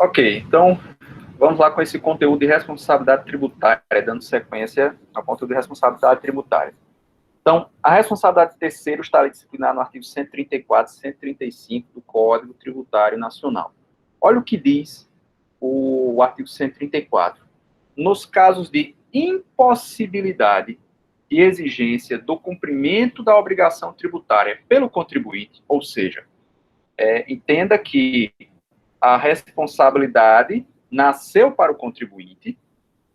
Ok, então vamos lá com esse conteúdo de responsabilidade tributária, dando sequência ao conteúdo de responsabilidade tributária. Então, a responsabilidade de terceiro está disciplinada no artigo 134 e 135 do Código Tributário Nacional. Olha o que diz o artigo 134. Nos casos de impossibilidade e exigência do cumprimento da obrigação tributária pelo contribuinte, ou seja, entenda que a responsabilidade nasceu para o contribuinte,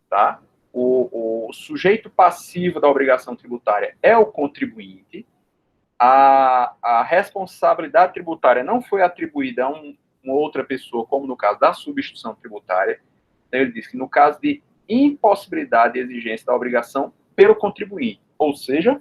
tá? O sujeito passivo da obrigação tributária é o contribuinte, a responsabilidade tributária não foi atribuída a uma outra pessoa, como no caso da substituição tributária. Então, ele diz que no caso de impossibilidade e exigência da obrigação pelo contribuinte, ou seja,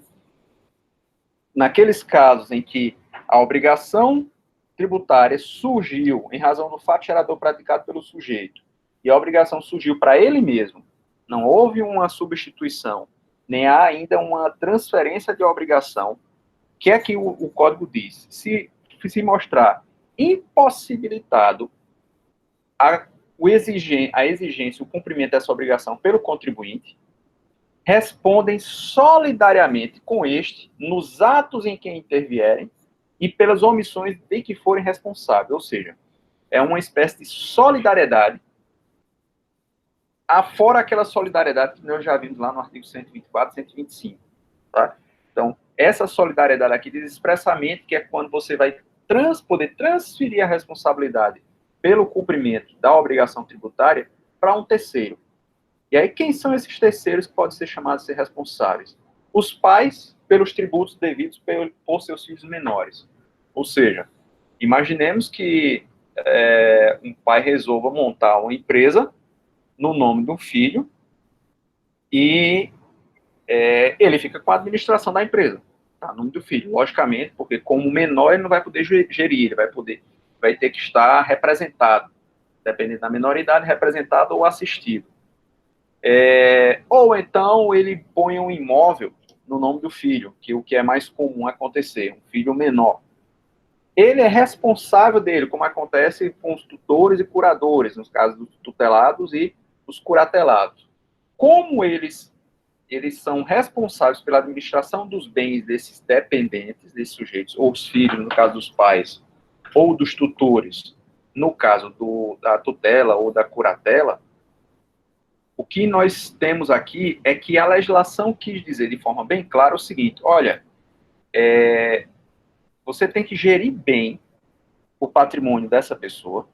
naqueles casos em que a obrigação tributária surgiu em razão do fato gerador praticado pelo sujeito e a obrigação surgiu para ele mesmo, não houve uma substituição, nem há ainda uma transferência de obrigação, que é que o Código diz. Se mostrar impossibilitado a exigência, o cumprimento dessa obrigação pelo contribuinte, respondem solidariamente com este nos atos em que intervierem e pelas omissões de que forem responsáveis. Ou seja, é uma espécie de solidariedade, afora aquela solidariedade que nós já vimos lá no artigo 124 e 125. Tá? Então, essa solidariedade aqui diz expressamente que é quando você vai poder transferir a responsabilidade pelo cumprimento da obrigação tributária para um terceiro. E aí, quem são esses terceiros que podem ser chamados a ser responsáveis? Os pais, pelos tributos devidos por seus filhos menores. Ou seja, imaginemos que um pai resolva montar uma empresa no nome do filho e ele fica com a administração da empresa, tá? No nome do filho, logicamente, porque como menor ele não vai poder gerir, ele vai ter que estar representado, dependendo da menoridade, representado ou assistido. Ou então ele põe um imóvel no nome do filho, que é o que é mais comum acontecer, um filho menor. Ele é responsável dele, como acontece com os tutores e curadores, nos casos dos tutelados e os curatelados. Como eles são responsáveis pela administração dos bens desses dependentes, desses sujeitos, ou os filhos, no caso dos pais, ou dos tutores, no caso da tutela ou da curatela, o que nós temos aqui é que a legislação quis dizer de forma bem clara o seguinte: olha, você tem que gerir bem o patrimônio dessa pessoa,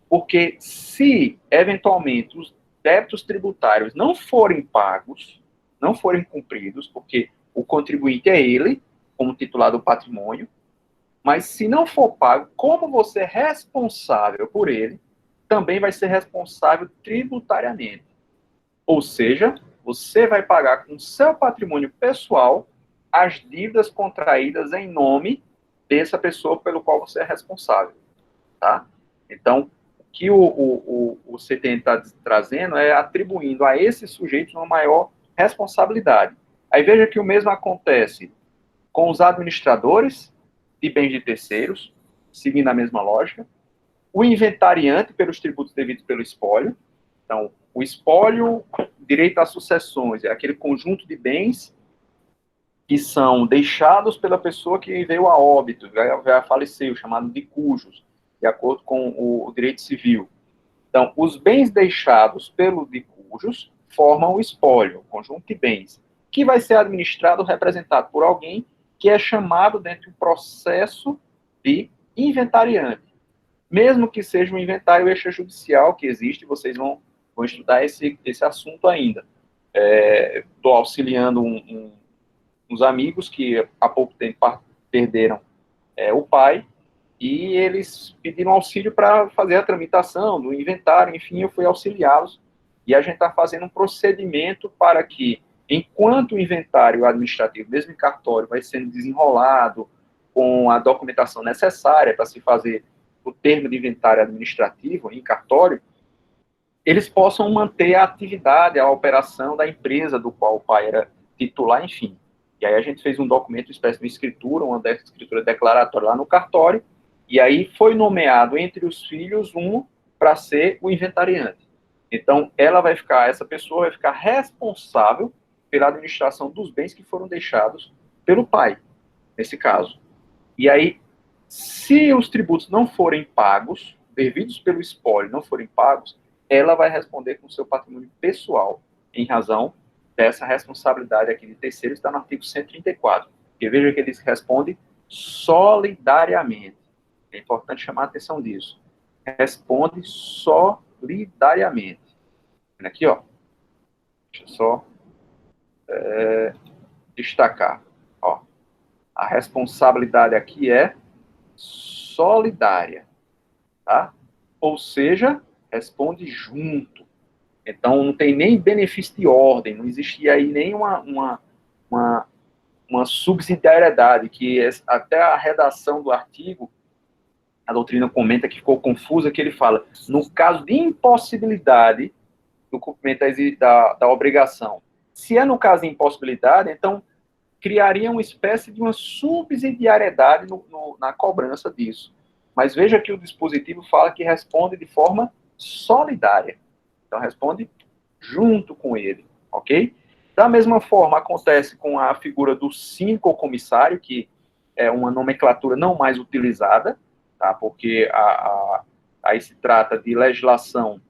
porque se, eventualmente, os débitos tributários não forem pagos, não forem cumpridos, porque o contribuinte é ele, como titular do patrimônio, mas se não for pago, como você é responsável por ele, também vai ser responsável tributariamente. Ou seja, você vai pagar com o seu patrimônio pessoal as dívidas contraídas em nome dessa pessoa pelo qual você é responsável. Tá? Então, o que o CTN está trazendo é atribuindo a esses sujeitos uma maior responsabilidade. Aí veja que o mesmo acontece com os administradores de bens de terceiros, seguindo a mesma lógica, o inventariante pelos tributos devidos pelo espólio. Então, o espólio, direito às sucessões, é aquele conjunto de bens que são deixados pela pessoa que veio a óbito, já faleceu, chamado de cujos, de acordo com o direito civil. Então, os bens deixados pelo de cujos formam o espólio, o conjunto de bens, que vai ser administrado, representado por alguém que é chamado dentro do processo de inventariante. Mesmo que seja um inventário extrajudicial que existe, vocês vão estudar esse assunto ainda. Estou auxiliando uns amigos que há pouco tempo perderam o pai, e eles pediram auxílio para fazer a tramitação do inventário, enfim, eu fui auxiliá-los, e a gente está fazendo um procedimento para que, enquanto o inventário administrativo, mesmo em cartório, vai sendo desenrolado com a documentação necessária para se fazer o termo de inventário administrativo em cartório, eles possam manter a atividade, a operação da empresa do qual o pai era titular, enfim. E aí a gente fez um documento, uma espécie de escritura, uma escritura declaratória lá no cartório, e aí foi nomeado entre os filhos um para ser o inventariante. Então, essa pessoa vai ficar responsável pela administração dos bens que foram deixados pelo pai, nesse caso. E aí, se os tributos não forem pagos, devidos pelo espólio não forem pagos, ela vai responder com o seu patrimônio pessoal, em razão dessa responsabilidade aqui de terceiro, está no artigo 134. Porque veja que ele responde solidariamente. É importante chamar a atenção disso. Responde solidariamente. Aqui, ó. Deixa eu só destacar. Ó. A responsabilidade aqui é solidária, tá? Ou seja, responde junto. Então, não tem nem benefício de ordem, não existia aí nenhuma uma subsidiariedade, que até a redação do artigo, a doutrina comenta que ficou confusa, que ele fala, no caso de impossibilidade do cumprimento da obrigação, se é no caso de impossibilidade, então criaria uma espécie de uma subsidiariedade na cobrança disso. Mas veja que o dispositivo fala que responde de forma solidária. Então, responde junto com ele, ok? Da mesma forma, acontece com a figura do síndico ou comissário, que é uma nomenclatura não mais utilizada, tá? Porque aí se trata de legislação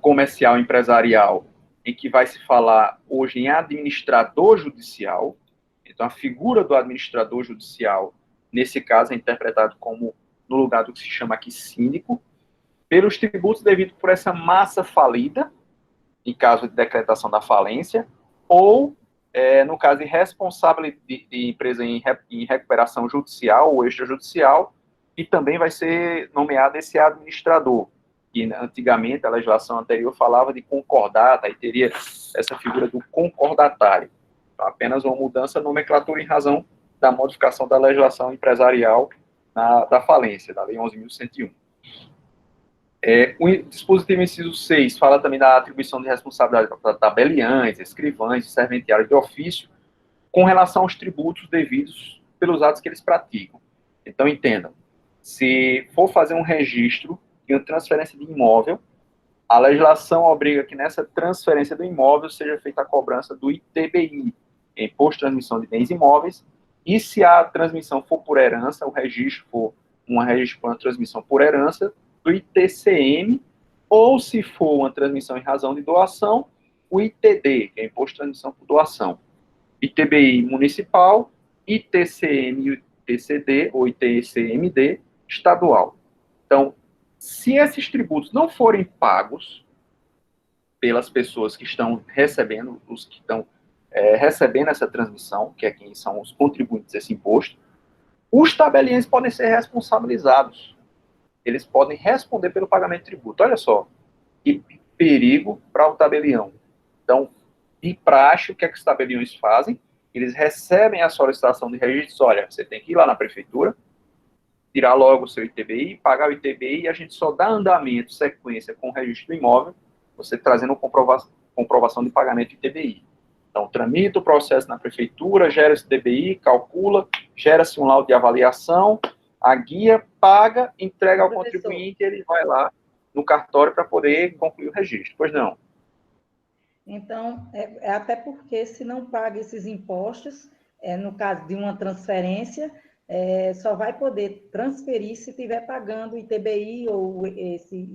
comercial empresarial, em que vai se falar hoje em administrador judicial. Então, a figura do administrador judicial, nesse caso, é interpretado como, no lugar do que se chama aqui síndico, pelos tributos devidos por essa massa falida, em caso de decretação da falência, ou, no caso de responsabilidade de empresa em recuperação judicial ou extrajudicial, e também vai ser nomeado esse administrador, que antigamente a legislação anterior falava de concordata, aí teria essa figura do concordatário. Então, apenas uma mudança na nomenclatura em razão da modificação da legislação empresarial da falência, da Lei 11.101. O dispositivo inciso 6 fala também da atribuição de responsabilidade para tabeliães, escrivães e serventiários de ofício com relação aos tributos devidos pelos atos que eles praticam. Então, entendam, se for fazer um registro e uma transferência de imóvel, a legislação obriga que nessa transferência do imóvel seja feita a cobrança do ITBI, Imposto de Transmissão de Bens Imóveis, e se a transmissão for por herança, o registro for registro por uma transmissão por herança, do ITCM, ou se for uma transmissão em razão de doação, o ITD, que é Imposto de Transmissão por Doação. ITBI municipal, ITCM e ITCD, ou ITCMD, estadual. Então, se esses tributos não forem pagos pelas pessoas que estão recebendo, os que estão recebendo essa transmissão, que é quem são os contribuintes desse imposto, os tabeliães podem ser responsabilizados. Eles podem responder pelo pagamento de tributo. Olha só, que perigo para o tabelião. Então, de praxe, o que é que os tabeliões fazem? Eles recebem a solicitação de registro. Olha, você tem que ir lá na prefeitura, tirar logo o seu ITBI, pagar o ITBI, e a gente só dá andamento, sequência com o registro do imóvel, você trazendo comprovação de pagamento de ITBI. Então, tramita o processo na prefeitura, gera esse ITBI, calcula, gera-se um laudo de avaliação, a guia paga, entrega ao contribuinte e ele vai lá no cartório para poder concluir o registro. Pois não. Então, até porque se não paga esses impostos, no caso de uma transferência, só vai poder transferir se estiver pagando ITBI ou esse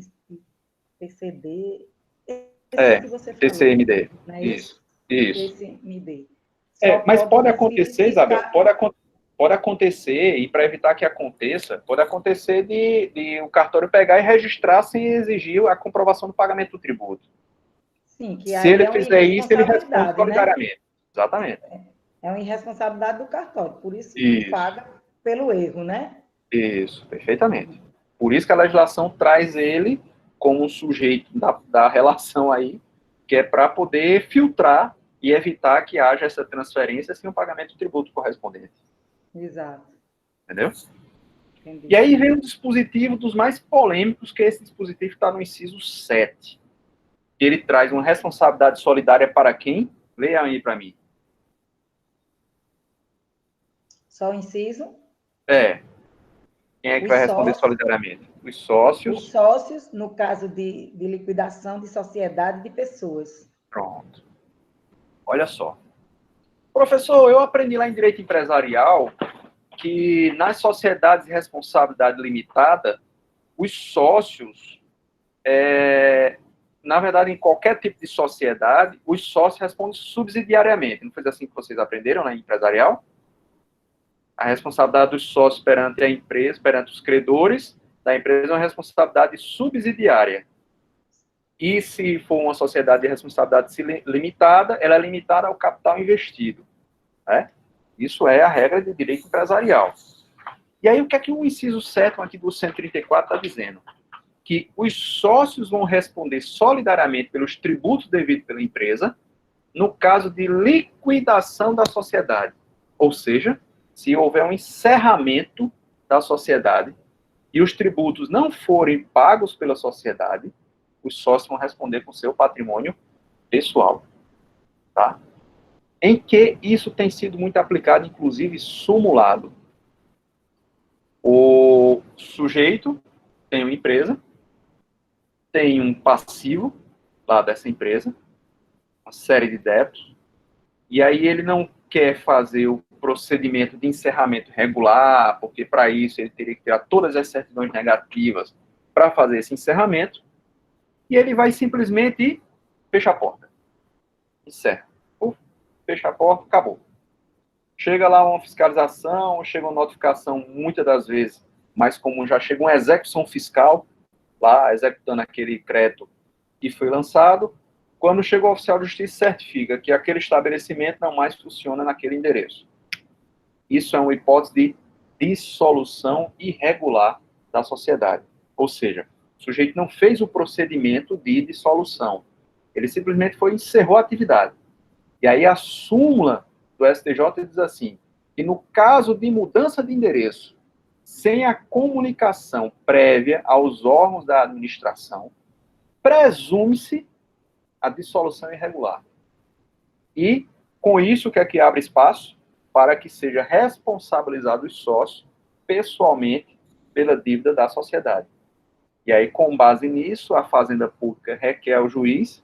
PCD, que você falou. TCMD. Né? Isso. TCMD. Mas pode acontecer, Isabel, pode acontecer, e para evitar que aconteça, pode acontecer de o cartório pegar e registrar sem exigir a comprovação do pagamento do tributo. Sim, que se ele fizer isso, ele responde solidariamente. Né? Exatamente. É uma irresponsabilidade do cartório, por isso que paga pelo erro, né? Isso, perfeitamente. Por isso que a legislação traz ele como um sujeito da relação aí, que é para poder filtrar e evitar que haja essa transferência sem o pagamento do tributo correspondente. Exato. Entendeu? Entendi. E aí vem um dispositivo dos mais polêmicos, que esse dispositivo está no inciso 7. Ele traz uma responsabilidade solidária para quem? Leia aí para mim. Só o inciso? Quem é que Os vai responder sócios, solidariamente? Os sócios. os sócios, no caso de liquidação de sociedade de pessoas. Pronto. Olha só. Professor, eu aprendi lá em Direito Empresarial que nas sociedades de responsabilidade limitada, os sócios, na verdade, em qualquer tipo de sociedade, os sócios respondem subsidiariamente. Não foi assim que vocês aprenderam na empresarial? A responsabilidade dos sócios perante a empresa, perante os credores da empresa, é uma responsabilidade subsidiária. E se for uma sociedade de responsabilidade limitada, ela é limitada ao capital investido. Né? Isso é a regra de direito empresarial. E aí, o que é que o inciso 7 aqui do 134 está dizendo? Que os sócios vão responder solidariamente pelos tributos devidos pela empresa no caso de liquidação da sociedade. Ou seja, se houver um encerramento da sociedade e os tributos não forem pagos pela sociedade, os sócios vão responder com seu patrimônio pessoal. Tá? Em que isso tem sido muito aplicado, inclusive simulado. O sujeito tem uma empresa, tem um passivo lá dessa empresa, uma série de débitos, e aí ele não quer fazer o procedimento de encerramento regular, porque para isso ele teria que tirar todas as certidões negativas para fazer esse encerramento, e ele vai simplesmente fechar a porta. Encerra. Fecha a porta, acabou. Chega lá uma fiscalização, chega uma notificação, muitas das vezes, mais comum, já chega uma execução fiscal, lá executando aquele crédito que foi lançado. Quando chega o oficial de justiça, certifica que aquele estabelecimento não mais funciona naquele endereço. Isso é uma hipótese de dissolução irregular da sociedade. Ou seja, o sujeito não fez o procedimento de dissolução. Ele simplesmente encerrou a atividade. E aí a súmula do STJ diz assim, que no caso de mudança de endereço, sem a comunicação prévia aos órgãos da administração, presume-se a dissolução irregular. E, com isso, o que é que abre espaço para que seja responsabilizado os sócios pessoalmente pela dívida da sociedade. E aí, com base nisso, a Fazenda Pública requer ao juiz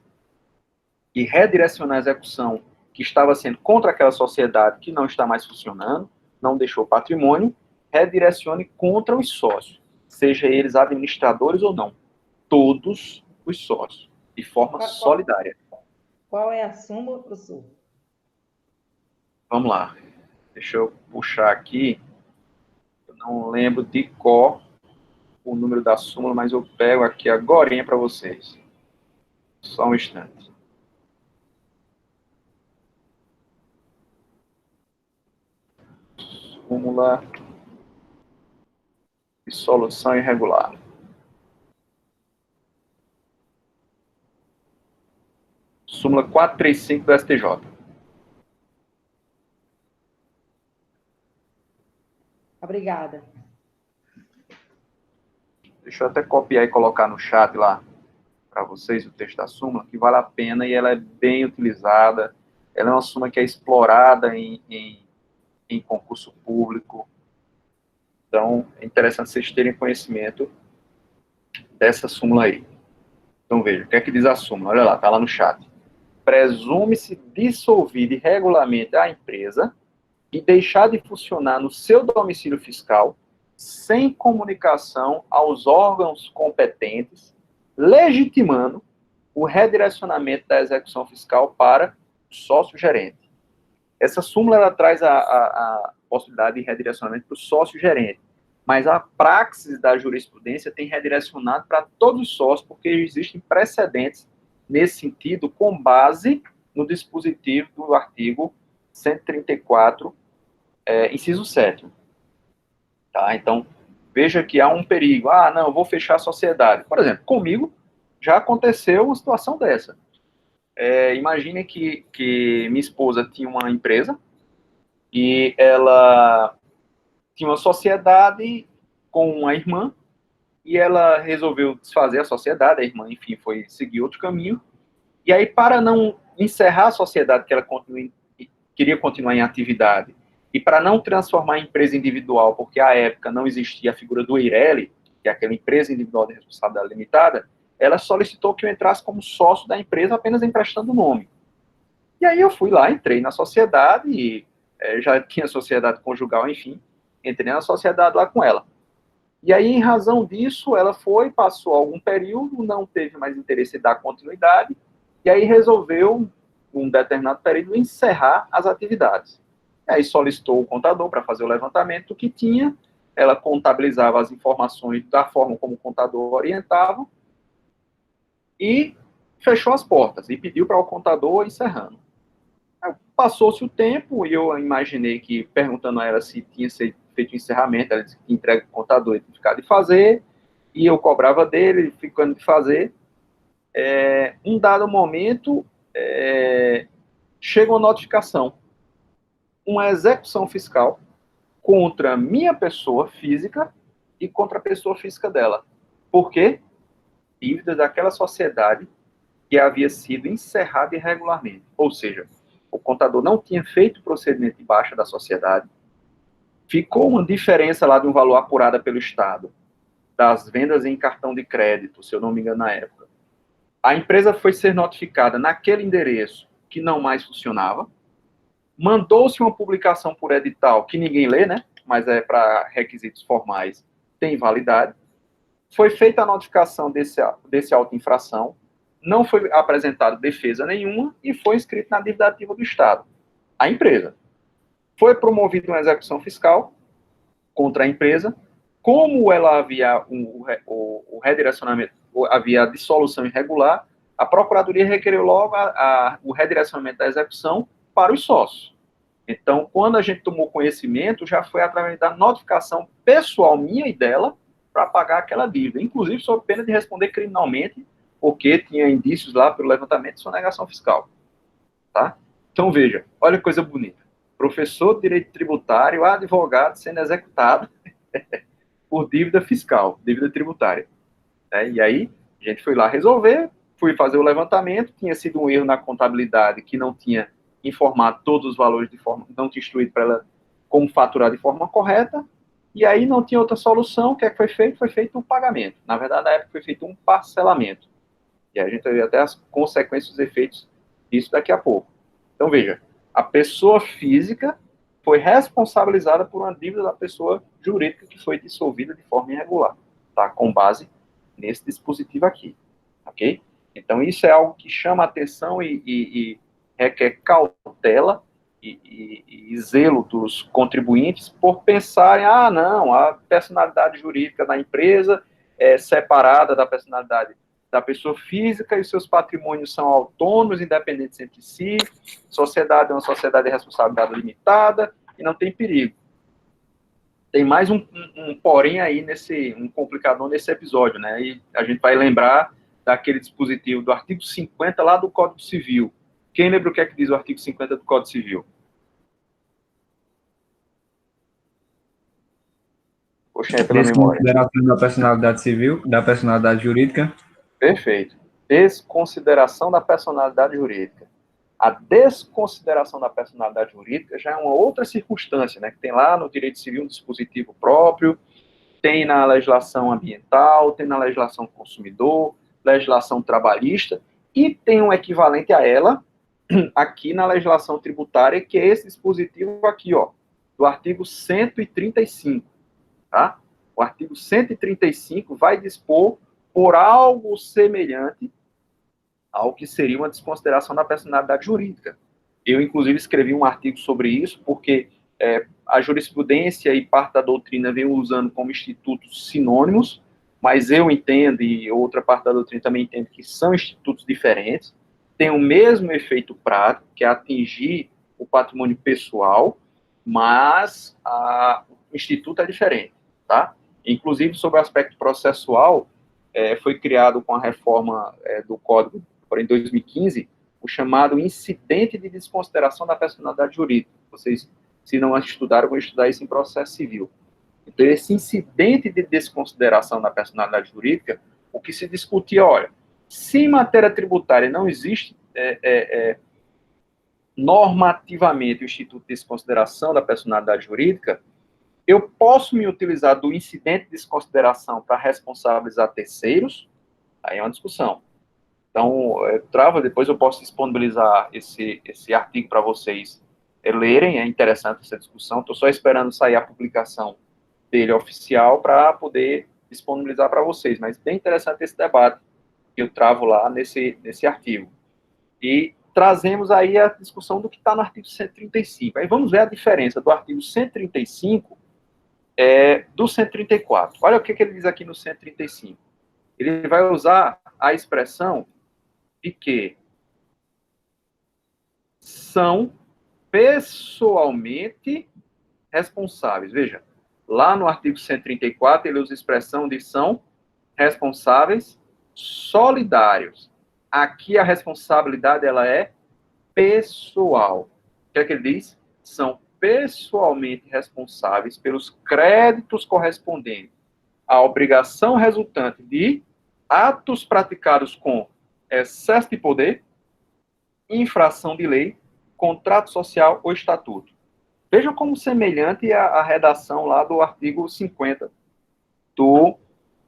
que redirecionar a execução que estava sendo contra aquela sociedade que não está mais funcionando, não deixou patrimônio, redirecione contra os sócios, seja eles administradores ou não, todos os sócios, de forma solidária. Qual é a súmula, professor? Vamos lá. Deixa eu puxar aqui. Eu não lembro de cor o número da súmula, mas eu pego aqui agorinha para vocês. Só um instante. Súmula de solução irregular. Súmula 435 do STJ. Obrigada. Deixa eu até copiar e colocar no chat lá para vocês o texto da súmula, que vale a pena e ela é bem utilizada. Ela é uma súmula que é explorada em concurso público. Então, é interessante vocês terem conhecimento dessa súmula aí. Então, veja, o que é que diz a súmula? Olha lá, está lá no chat. Presume-se dissolvida irregularmente a empresa e deixar de funcionar no seu domicílio fiscal sem comunicação aos órgãos competentes, legitimando o redirecionamento da execução fiscal para o sócio-gerente. Essa súmula ela traz a possibilidade de redirecionamento para o sócio-gerente, mas a praxis da jurisprudência tem redirecionado para todos os sócios, porque existem precedentes nesse sentido, com base no dispositivo do artigo 134, inciso 7. Tá? Então, veja que há um perigo. Ah, não, eu vou fechar a sociedade. Por exemplo, comigo já aconteceu uma situação dessa. Imagine que minha esposa tinha uma empresa e ela tinha uma sociedade com uma irmã e ela resolveu desfazer a sociedade, a irmã, enfim, foi seguir outro caminho. E aí, para não encerrar a sociedade que ela queria continuar em atividade, e para não transformar em empresa individual, porque à época não existia a figura do EIRELI, que é aquela empresa individual de responsabilidade limitada, ela solicitou que eu entrasse como sócio da empresa apenas emprestando o nome. E aí eu fui lá, entrei na sociedade, e já tinha sociedade conjugal, enfim, entrei na sociedade lá com ela. E aí, em razão disso, ela foi, passou algum período, não teve mais interesse em dar continuidade, e aí resolveu, um determinado período, encerrar as atividades. E aí solicitou o contador para fazer o levantamento do que tinha, ela contabilizava as informações da forma como o contador orientava, e fechou as portas, e pediu para o contador encerrando. Passou-se o tempo, e eu imaginei que, perguntando a ela se tinha feito o encerramento, ela disse que entrega o contador e tinha ficado de fazer, e eu cobrava dele, ficando de fazer. Um dado momento, chega uma notificação, uma execução fiscal contra minha pessoa física e contra a pessoa física dela. Por quê? Dívidas daquela sociedade que havia sido encerrada irregularmente. Ou seja, o contador não tinha feito o procedimento de baixa da sociedade, ficou uma diferença lá de um valor apurada pelo Estado, das vendas em cartão de crédito, se eu não me engano, na época. A empresa foi ser notificada naquele endereço que não mais funcionava, mandou-se uma publicação por edital, que ninguém lê, né? Mas é para requisitos formais, tem validade. Foi feita a notificação desse auto-infração, não foi apresentada defesa nenhuma e foi inscrito na dívida ativa do Estado. A empresa. Foi promovida uma execução fiscal contra a empresa. Como ela havia o redirecionamento, havia a dissolução irregular, a Procuradoria requereu logo o redirecionamento da execução para os sócios. Então, quando a gente tomou conhecimento, já foi através da notificação pessoal minha e dela para pagar aquela dívida, inclusive sob pena de responder criminalmente, porque tinha indícios lá pelo levantamento de sonegação fiscal. Tá? Então, veja, olha que coisa bonita. Professor de direito tributário, advogado sendo executado por dívida fiscal, dívida tributária. E aí, a gente foi lá resolver, fui fazer o levantamento, tinha sido um erro na contabilidade que não tinha informado todos os valores de forma, não tinha instruído para ela como faturar de forma correta, e aí não tinha outra solução. O que é que foi feito? Foi feito um pagamento. Na verdade, na época foi feito um parcelamento. E a gente vai ver até as consequências, os efeitos disso daqui a pouco. Então, veja, a pessoa física foi responsabilizada por uma dívida da pessoa jurídica que foi dissolvida de forma irregular, tá? Com base nesse dispositivo aqui, ok? Então, isso é algo que chama atenção e requer cautela e zelo dos contribuintes por pensarem, não, a personalidade jurídica da empresa é separada da personalidade da pessoa física e seus patrimônios são autônomos, independentes entre si, sociedade é uma sociedade de responsabilidade limitada e não tem perigo. Tem mais um porém aí, um complicador nesse episódio, né? E a gente vai lembrar daquele dispositivo do artigo 50 lá do Código Civil. Quem lembra o que é que diz o artigo 50 do Código Civil? Poxa, pela memória. Desconsideração da personalidade civil, da personalidade jurídica. Perfeito. Desconsideração da personalidade jurídica. A desconsideração da personalidade jurídica já é uma outra circunstância, né? Que tem lá no direito civil um dispositivo próprio, tem na legislação ambiental, tem na legislação do consumidor, legislação trabalhista, e tem um equivalente a ela aqui na legislação tributária, que é esse dispositivo aqui, ó, do artigo 135, tá? O artigo 135 vai dispor por algo semelhante ao que seria uma desconsideração da personalidade jurídica. Eu, inclusive, escrevi um artigo sobre isso, porque a jurisprudência e parte da doutrina vem usando como institutos sinônimos, mas eu entendo, e outra parte da doutrina também entende, que são institutos diferentes, têm o mesmo efeito prático, que é atingir o patrimônio pessoal, mas o instituto é diferente, tá? Inclusive, sobre o aspecto processual, foi criado com a reforma do Código, em 2015, o chamado incidente de desconsideração da personalidade jurídica. Vocês, se não estudaram, vão estudar isso em processo civil. Então, esse incidente de desconsideração da personalidade jurídica, o que se discutia, olha, se em matéria tributária não existe normativamente o Instituto de Desconsideração da Personalidade Jurídica, eu posso me utilizar do incidente de desconsideração para responsabilizar terceiros? Aí é uma discussão. Então, depois eu posso disponibilizar esse artigo para vocês lerem, é interessante essa discussão, estou só esperando sair a publicação dele oficial para poder disponibilizar para vocês, mas bem interessante esse debate que eu travo lá nesse artigo. E trazemos aí a discussão do que está no artigo 135. Aí vamos ver a diferença do artigo 135 do 134. Olha o que ele diz aqui no 135. Ele vai usar a expressão de que são pessoalmente responsáveis. Veja, lá no artigo 134, ele usa a expressão de são responsáveis solidários. Aqui a responsabilidade ela é pessoal. O que é que ele diz? São pessoalmente responsáveis pelos créditos correspondentes à obrigação resultante de atos praticados com excesso de poder, infração de lei, contrato social ou estatuto. Vejam como semelhante a redação lá do artigo 50 do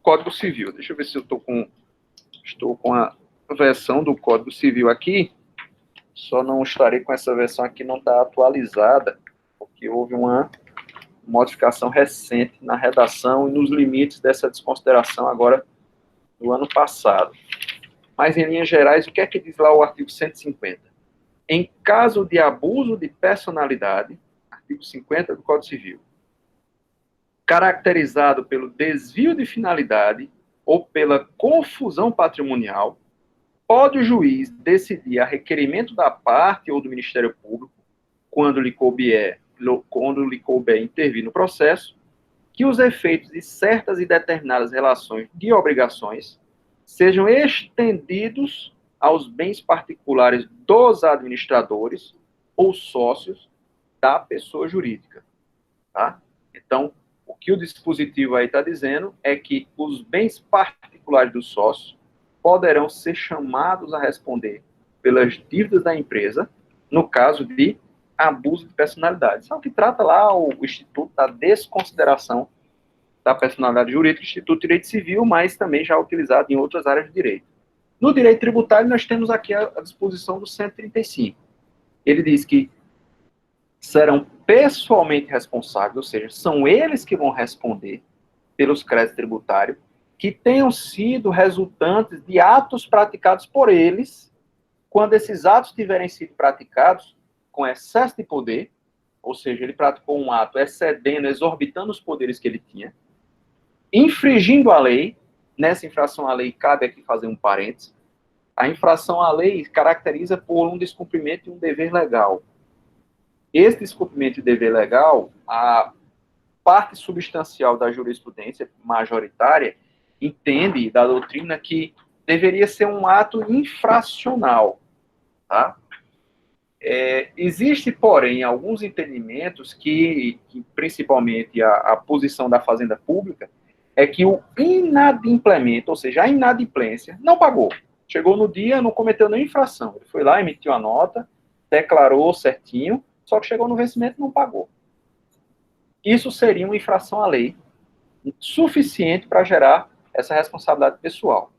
Código Civil. Deixa eu ver se eu estou com a versão do Código Civil aqui. Só não estarei com essa versão aqui, não está atualizada, porque houve uma modificação recente na redação e nos limites dessa desconsideração agora do ano passado. Mas, em linhas gerais, o que é que diz lá o artigo 150? Em caso de abuso de personalidade, artigo 50 do Código Civil, caracterizado pelo desvio de finalidade ou pela confusão patrimonial, pode o juiz decidir a requerimento da parte ou do Ministério Público, quando lhe couber intervir no processo, que os efeitos de certas e determinadas relações de obrigações sejam estendidos aos bens particulares dos administradores ou sócios da pessoa jurídica. Tá? Então, o que o dispositivo aí está dizendo é que os bens particulares dos sócios poderão ser chamados a responder pelas dívidas da empresa, no caso de abuso de personalidade. Isso é o que trata lá o Instituto da Desconsideração da Personalidade Jurídica, Instituto de Direito Civil, mas também já utilizado em outras áreas de direito. No direito tributário, nós temos aqui a disposição do 135. Ele diz que serão pessoalmente responsáveis, ou seja, são eles que vão responder pelos créditos tributários que tenham sido resultantes de atos praticados por eles, quando esses atos tiverem sido praticados com excesso de poder, ou seja, ele praticou um ato excedendo, exorbitando os poderes que ele tinha, infringindo a lei. Nessa infração à lei, cabe aqui fazer um parênteses, a infração à lei caracteriza por um descumprimento de um dever legal. Esse descumprimento de dever legal, a parte substancial da jurisprudência majoritária entende da doutrina que deveria ser um ato infracional. Tá? Existe, porém, alguns entendimentos que principalmente a posição da Fazenda Pública, é que o inadimplemento, ou seja, a inadimplência, não pagou. Chegou no dia, não cometeu nenhuma infração. Ele foi lá, emitiu a nota, declarou certinho, só que chegou no vencimento e não pagou. Isso seria uma infração à lei suficiente para gerar essa responsabilidade pessoal.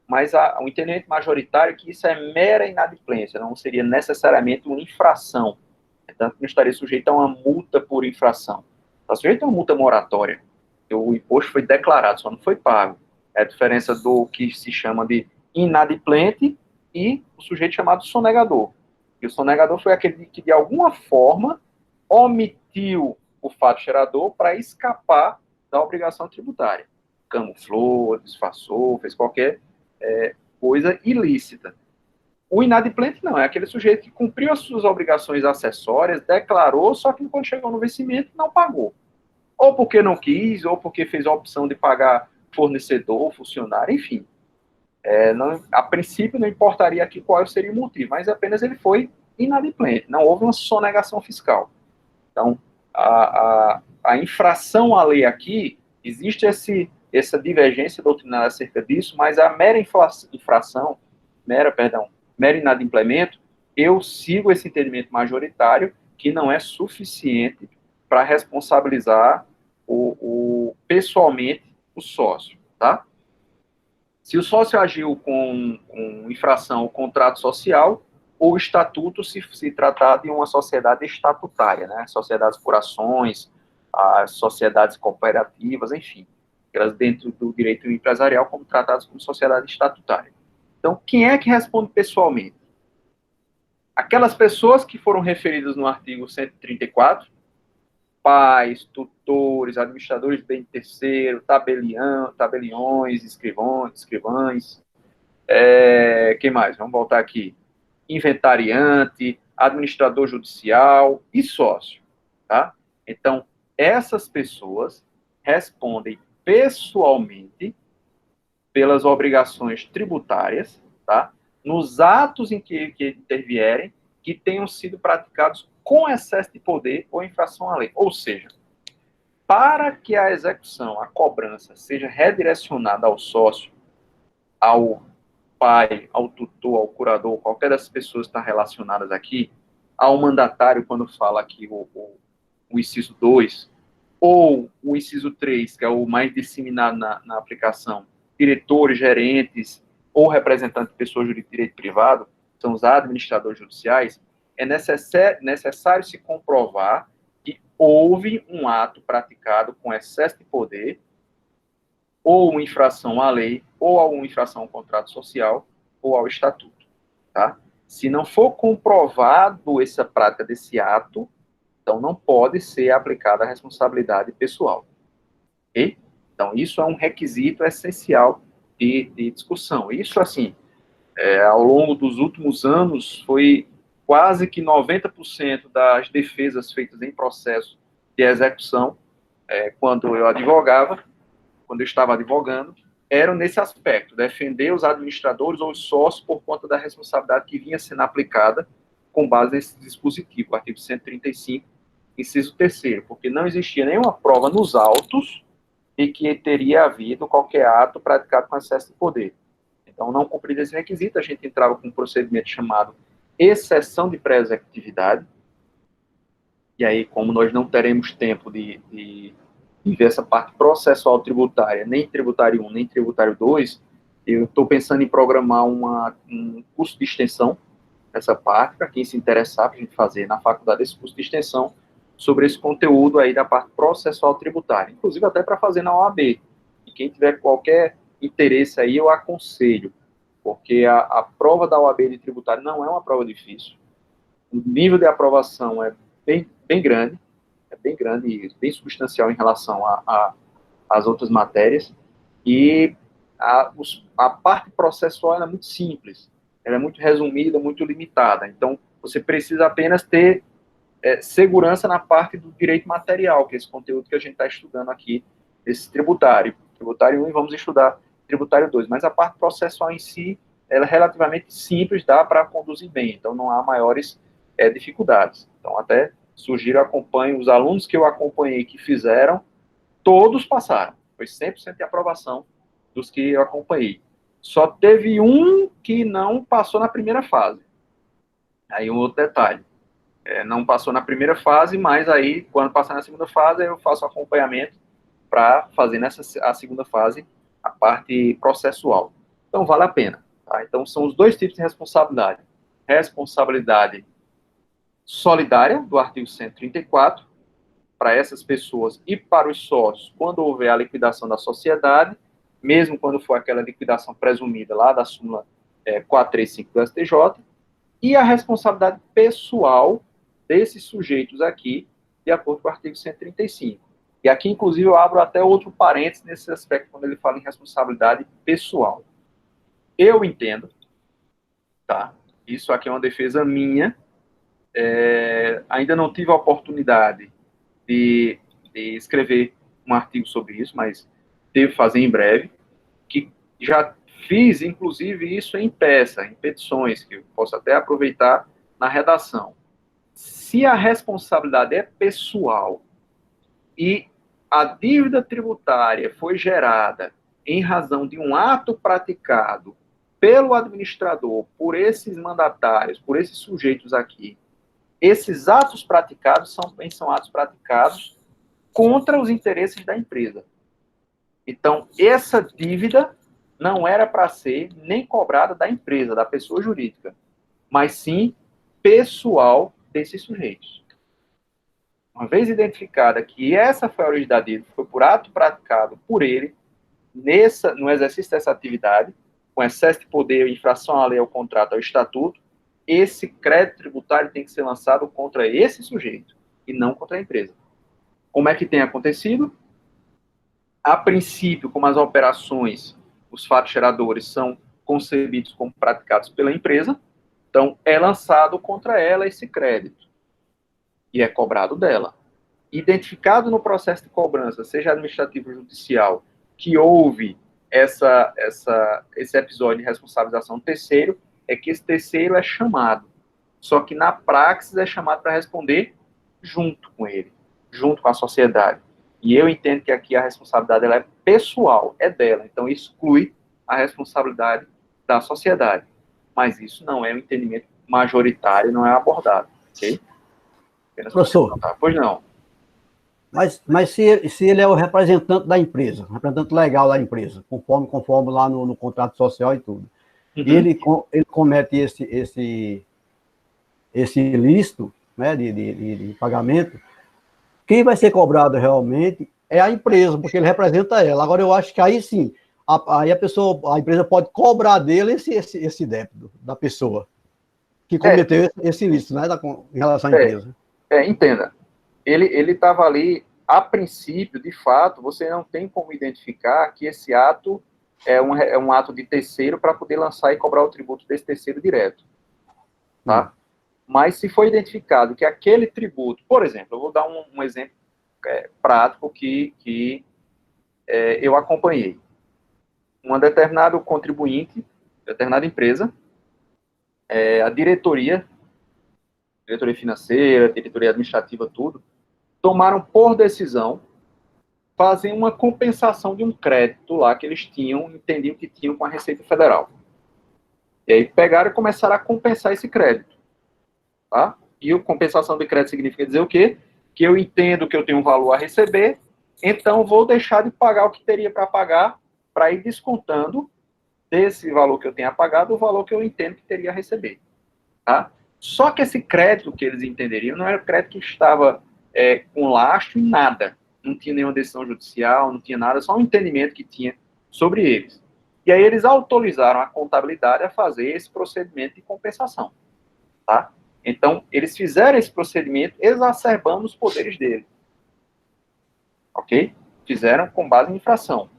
Mas o entendimento majoritário é que isso é mera inadimplência, não seria necessariamente uma infração. Portanto, não estaria sujeito a uma multa por infração. Está sujeito a uma multa moratória. O imposto foi declarado, só não foi pago. É a diferença do que se chama de inadimplente e o sujeito chamado sonegador. E o sonegador foi aquele que, de alguma forma, omitiu o fato gerador para escapar da obrigação tributária. Camuflou, disfarçou, fez qualquer coisa ilícita. O inadimplente não, é aquele sujeito que cumpriu as suas obrigações acessórias, declarou, só que quando chegou no vencimento não pagou. Ou porque não quis, ou porque fez a opção de pagar fornecedor, funcionário, enfim. A princípio não importaria aqui qual seria o motivo, mas apenas ele foi inadimplente, não houve uma sonegação fiscal. Então, a infração à lei aqui, existe essa divergência doutrinária acerca disso, mas a mero inadimplemento eu sigo esse entendimento majoritário que não é suficiente para responsabilizar pessoalmente o sócio, tá? Se o sócio agiu com infração ao contrato social, ou estatuto, se tratar de uma sociedade estatutária, né? Sociedades por ações, as sociedades cooperativas, enfim, elas dentro do direito empresarial como tratadas como sociedade estatutária. Então, quem é que responde pessoalmente? Aquelas pessoas que foram referidas no artigo 134, pais, tutores, administradores de bem terceiro, tabeliões, escrivães, quem mais? Vamos voltar aqui. Inventariante, administrador judicial e sócio, tá? Então, essas pessoas respondem pessoalmente pelas obrigações tributárias, tá? Nos atos em que intervierem, que tenham sido praticados com excesso de poder ou infração à lei. Ou seja, para que a execução, a cobrança, seja redirecionada ao sócio, ao pai, ao tutor, ao curador, qualquer das pessoas que estão relacionadas aqui, ao mandatário, quando fala aqui o inciso 2, ou o inciso 3, que é o mais disseminado na aplicação, diretores, gerentes ou representantes de pessoas de direito privado, são os administradores judiciais, é necessário se comprovar que houve um ato praticado com excesso de poder, ou uma infração à lei, ou alguma infração ao contrato social, ou ao estatuto, tá? Se não for comprovado essa prática desse ato, então não pode ser aplicada a responsabilidade pessoal, ok? Então, isso é um requisito essencial de discussão. Isso, assim, ao longo dos últimos anos, foi quase que 90% das defesas feitas em processo de execução, quando eu advogava, quando eu estava advogando, eram nesse aspecto, defender os administradores ou os sócios por conta da responsabilidade que vinha sendo aplicada com base nesse dispositivo, artigo 135, inciso 3º, porque não existia nenhuma prova nos autos de que teria havido qualquer ato praticado com excesso de poder. Então, não cumprido esse requisito, a gente entrava com um procedimento chamado exceção de pré-executividade, e aí, como nós não teremos tempo de ver essa parte processual tributária, nem tributário 1, nem tributário 2, eu estou pensando em programar um curso de extensão nessa parte, para quem se interessar, para a gente fazer na faculdade esse curso de extensão sobre esse conteúdo aí da parte processual tributária, inclusive até para fazer na OAB. E quem tiver qualquer interesse aí, eu aconselho, porque a prova da OAB de tributário não é uma prova difícil, o nível de aprovação é bem grande, e bem substancial em relação às outras matérias, e a parte processual é muito simples, ela é muito resumida, muito limitada, então você precisa apenas ter segurança na parte do direito material, que é esse conteúdo que a gente está estudando aqui, esse tributário 1, e vamos estudar tributário 2, mas a parte processual em si, ela é relativamente simples, dá para conduzir bem, então não há maiores dificuldades. Então, até sugiro, acompanhe, os alunos que eu acompanhei que fizeram, todos passaram, foi 100% de aprovação dos que eu acompanhei. Só teve um que não passou na primeira fase. Aí um outro detalhe, não passou na primeira fase, mas aí, quando passar na segunda fase, eu faço acompanhamento para fazer a segunda fase, a parte processual. Então, vale a pena. Tá? Então, são os dois tipos de responsabilidade. Responsabilidade solidária, do artigo 134, para essas pessoas e para os sócios, quando houver a liquidação da sociedade, mesmo quando for aquela liquidação presumida lá da súmula 435 do STJ, e a responsabilidade pessoal desses sujeitos aqui, de acordo com o artigo 135. E aqui, inclusive, eu abro até outro parênteses nesse aspecto, quando ele fala em responsabilidade pessoal. Eu entendo, tá? Isso aqui é uma defesa minha, ainda não tive a oportunidade de escrever um artigo sobre isso, mas devo fazer em breve, que já fiz, inclusive, isso em peça, em petições, que eu posso até aproveitar na redação. Se a responsabilidade é pessoal e a dívida tributária foi gerada em razão de um ato praticado pelo administrador, por esses mandatários, por esses sujeitos aqui, esses atos praticados são atos praticados contra os interesses da empresa. Então, essa dívida não era para ser nem cobrada da empresa, da pessoa jurídica, mas sim pessoal desses sujeitos. Uma vez identificada que essa foi a origem da dívida, foi por ato praticado por ele, no exercício dessa atividade, com excesso de poder, infração à lei, ao contrato, ao estatuto, esse crédito tributário tem que ser lançado contra esse sujeito, e não contra a empresa. Como é que tem acontecido? A princípio, como as operações, os fatos geradores são concebidos como praticados pela empresa, então é lançado contra ela esse crédito, e é cobrado dela. Identificado no processo de cobrança, seja administrativo ou judicial, que houve esse episódio de responsabilização do terceiro, é que esse terceiro é chamado. Só que na praxis é chamado para responder junto com ele, junto com a sociedade. E eu entendo que aqui a responsabilidade ela é pessoal, é dela, então exclui a responsabilidade da sociedade. Mas isso não é um entendimento majoritário, não é abordado, ok? Professor, pois não. mas se ele é o representante da empresa, representante legal da empresa, conforme lá no contrato social e tudo, e ele comete esse ilícito, né, de pagamento, quem vai ser cobrado realmente é a empresa, porque ele representa ela. Agora, eu acho que aí sim, a empresa pode cobrar dele esse débito da pessoa que cometeu esse ilícito, né, em relação à empresa. Entenda. Ele estava ali, a princípio, de fato, você não tem como identificar que esse ato é um ato de terceiro para poder lançar e cobrar o tributo desse terceiro direto. Tá? Mas se foi identificado que aquele tributo, por exemplo, eu vou dar um exemplo prático que eu acompanhei. Uma determinado contribuinte, determinada empresa, a diretoria financeira, diretoria administrativa, tudo, tomaram por decisão fazer uma compensação de um crédito lá que eles entendiam que tinham com a Receita Federal. E aí pegaram e começaram a compensar esse crédito. Tá? E a compensação de crédito significa dizer o quê? Que eu entendo que eu tenho um valor a receber, então vou deixar de pagar o que teria para pagar, para ir descontando desse valor que eu tenho a pagar, do valor que eu entendo que teria a receber. Tá? Só que esse crédito que eles entenderiam não era crédito que estava com lastro em nada. Não tinha nenhuma decisão judicial, não tinha nada, só um entendimento que tinha sobre eles. E aí eles autorizaram a contabilidade a fazer esse procedimento de compensação. Tá? Então, eles fizeram esse procedimento exacerbando os poderes dele. Ok? Fizeram com base em infração.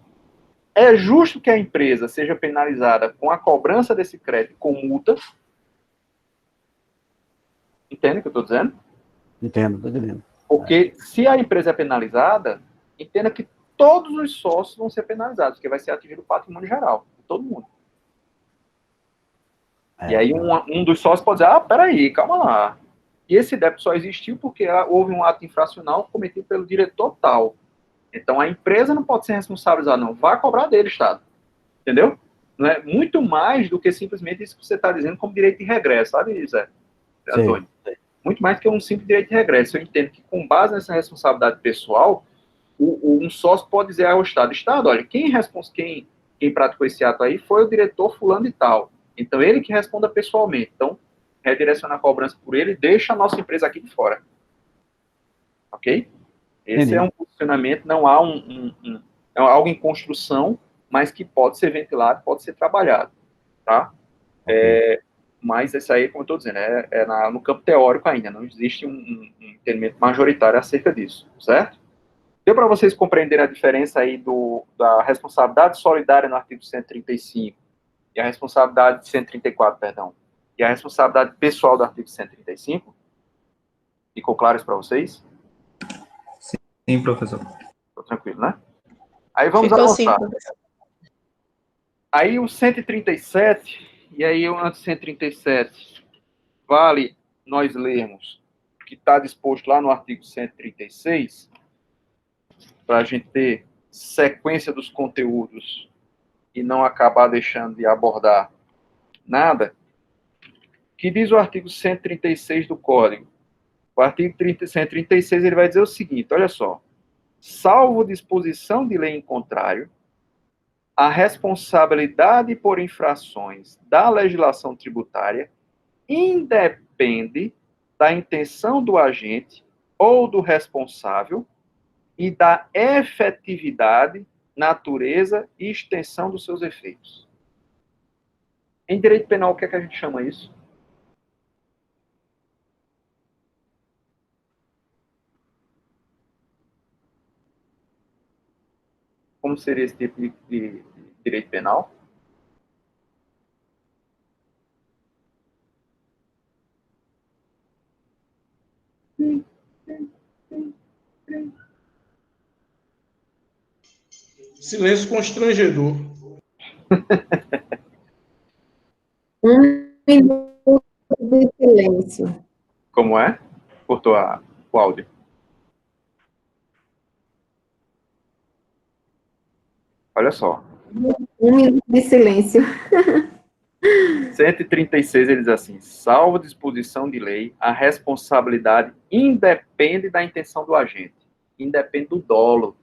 É justo que a empresa seja penalizada com a cobrança desse crédito com multa? Entende o que eu estou dizendo? Entendo, estou entendendo. Porque se a empresa é penalizada, entenda que todos os sócios vão ser penalizados, porque vai ser atingido o patrimônio geral, de todo mundo. E aí um dos sócios pode dizer, peraí, calma lá. E esse débito só existiu porque houve um ato infracional cometido pelo diretor tal. Então a empresa não pode ser responsabilizada, não. Vai cobrar dele, Estado. Entendeu? Não é muito mais do que simplesmente isso que você está dizendo como direito de regresso, sabe, Zé? Antônio? Muito mais do que um simples direito de regresso. Eu entendo que com base nessa responsabilidade pessoal, um sócio pode dizer ao Estado, olha, quem praticou esse ato aí foi o diretor fulano e tal. Então, ele que responda pessoalmente. Então, redireciona a cobrança por ele e deixa a nossa empresa aqui de fora. Ok? Esse é um posicionamento, não há é algo em construção, mas que pode ser ventilado, pode ser trabalhado. Tá? Okay. Mas isso aí, como eu estou dizendo, no campo teórico ainda, não existe um entendimento majoritário acerca disso, certo? Deu para vocês compreenderem a diferença aí da responsabilidade solidária no artigo 135 e a responsabilidade 134, perdão, e a responsabilidade pessoal do artigo 135? Ficou claro isso para vocês? Sim, professor. Estou tranquilo, né? Aí vamos Ficou avançar. sim, professor. Aí o 137, e aí o antes 137, vale nós lermos o que está disposto lá no artigo 136, para a gente ter sequência dos conteúdos e não acabar deixando de abordar nada. Que diz o artigo 136 do Código? O artigo 136 ele vai dizer o seguinte, olha só. Salvo disposição de lei em contrário, a responsabilidade por infrações da legislação tributária independe da intenção do agente ou do responsável e da efetividade, natureza e extensão dos seus efeitos. Em direito penal, o que é que a gente chama isso? Como seria esse tipo de direito penal? Silêncio constrangedor. Um minuto de silêncio. Como é? Cortou o áudio. Olha só. Um minuto de silêncio. 136, ele diz assim, salvo disposição de lei, a responsabilidade independe da intenção do agente. Independe do dolo.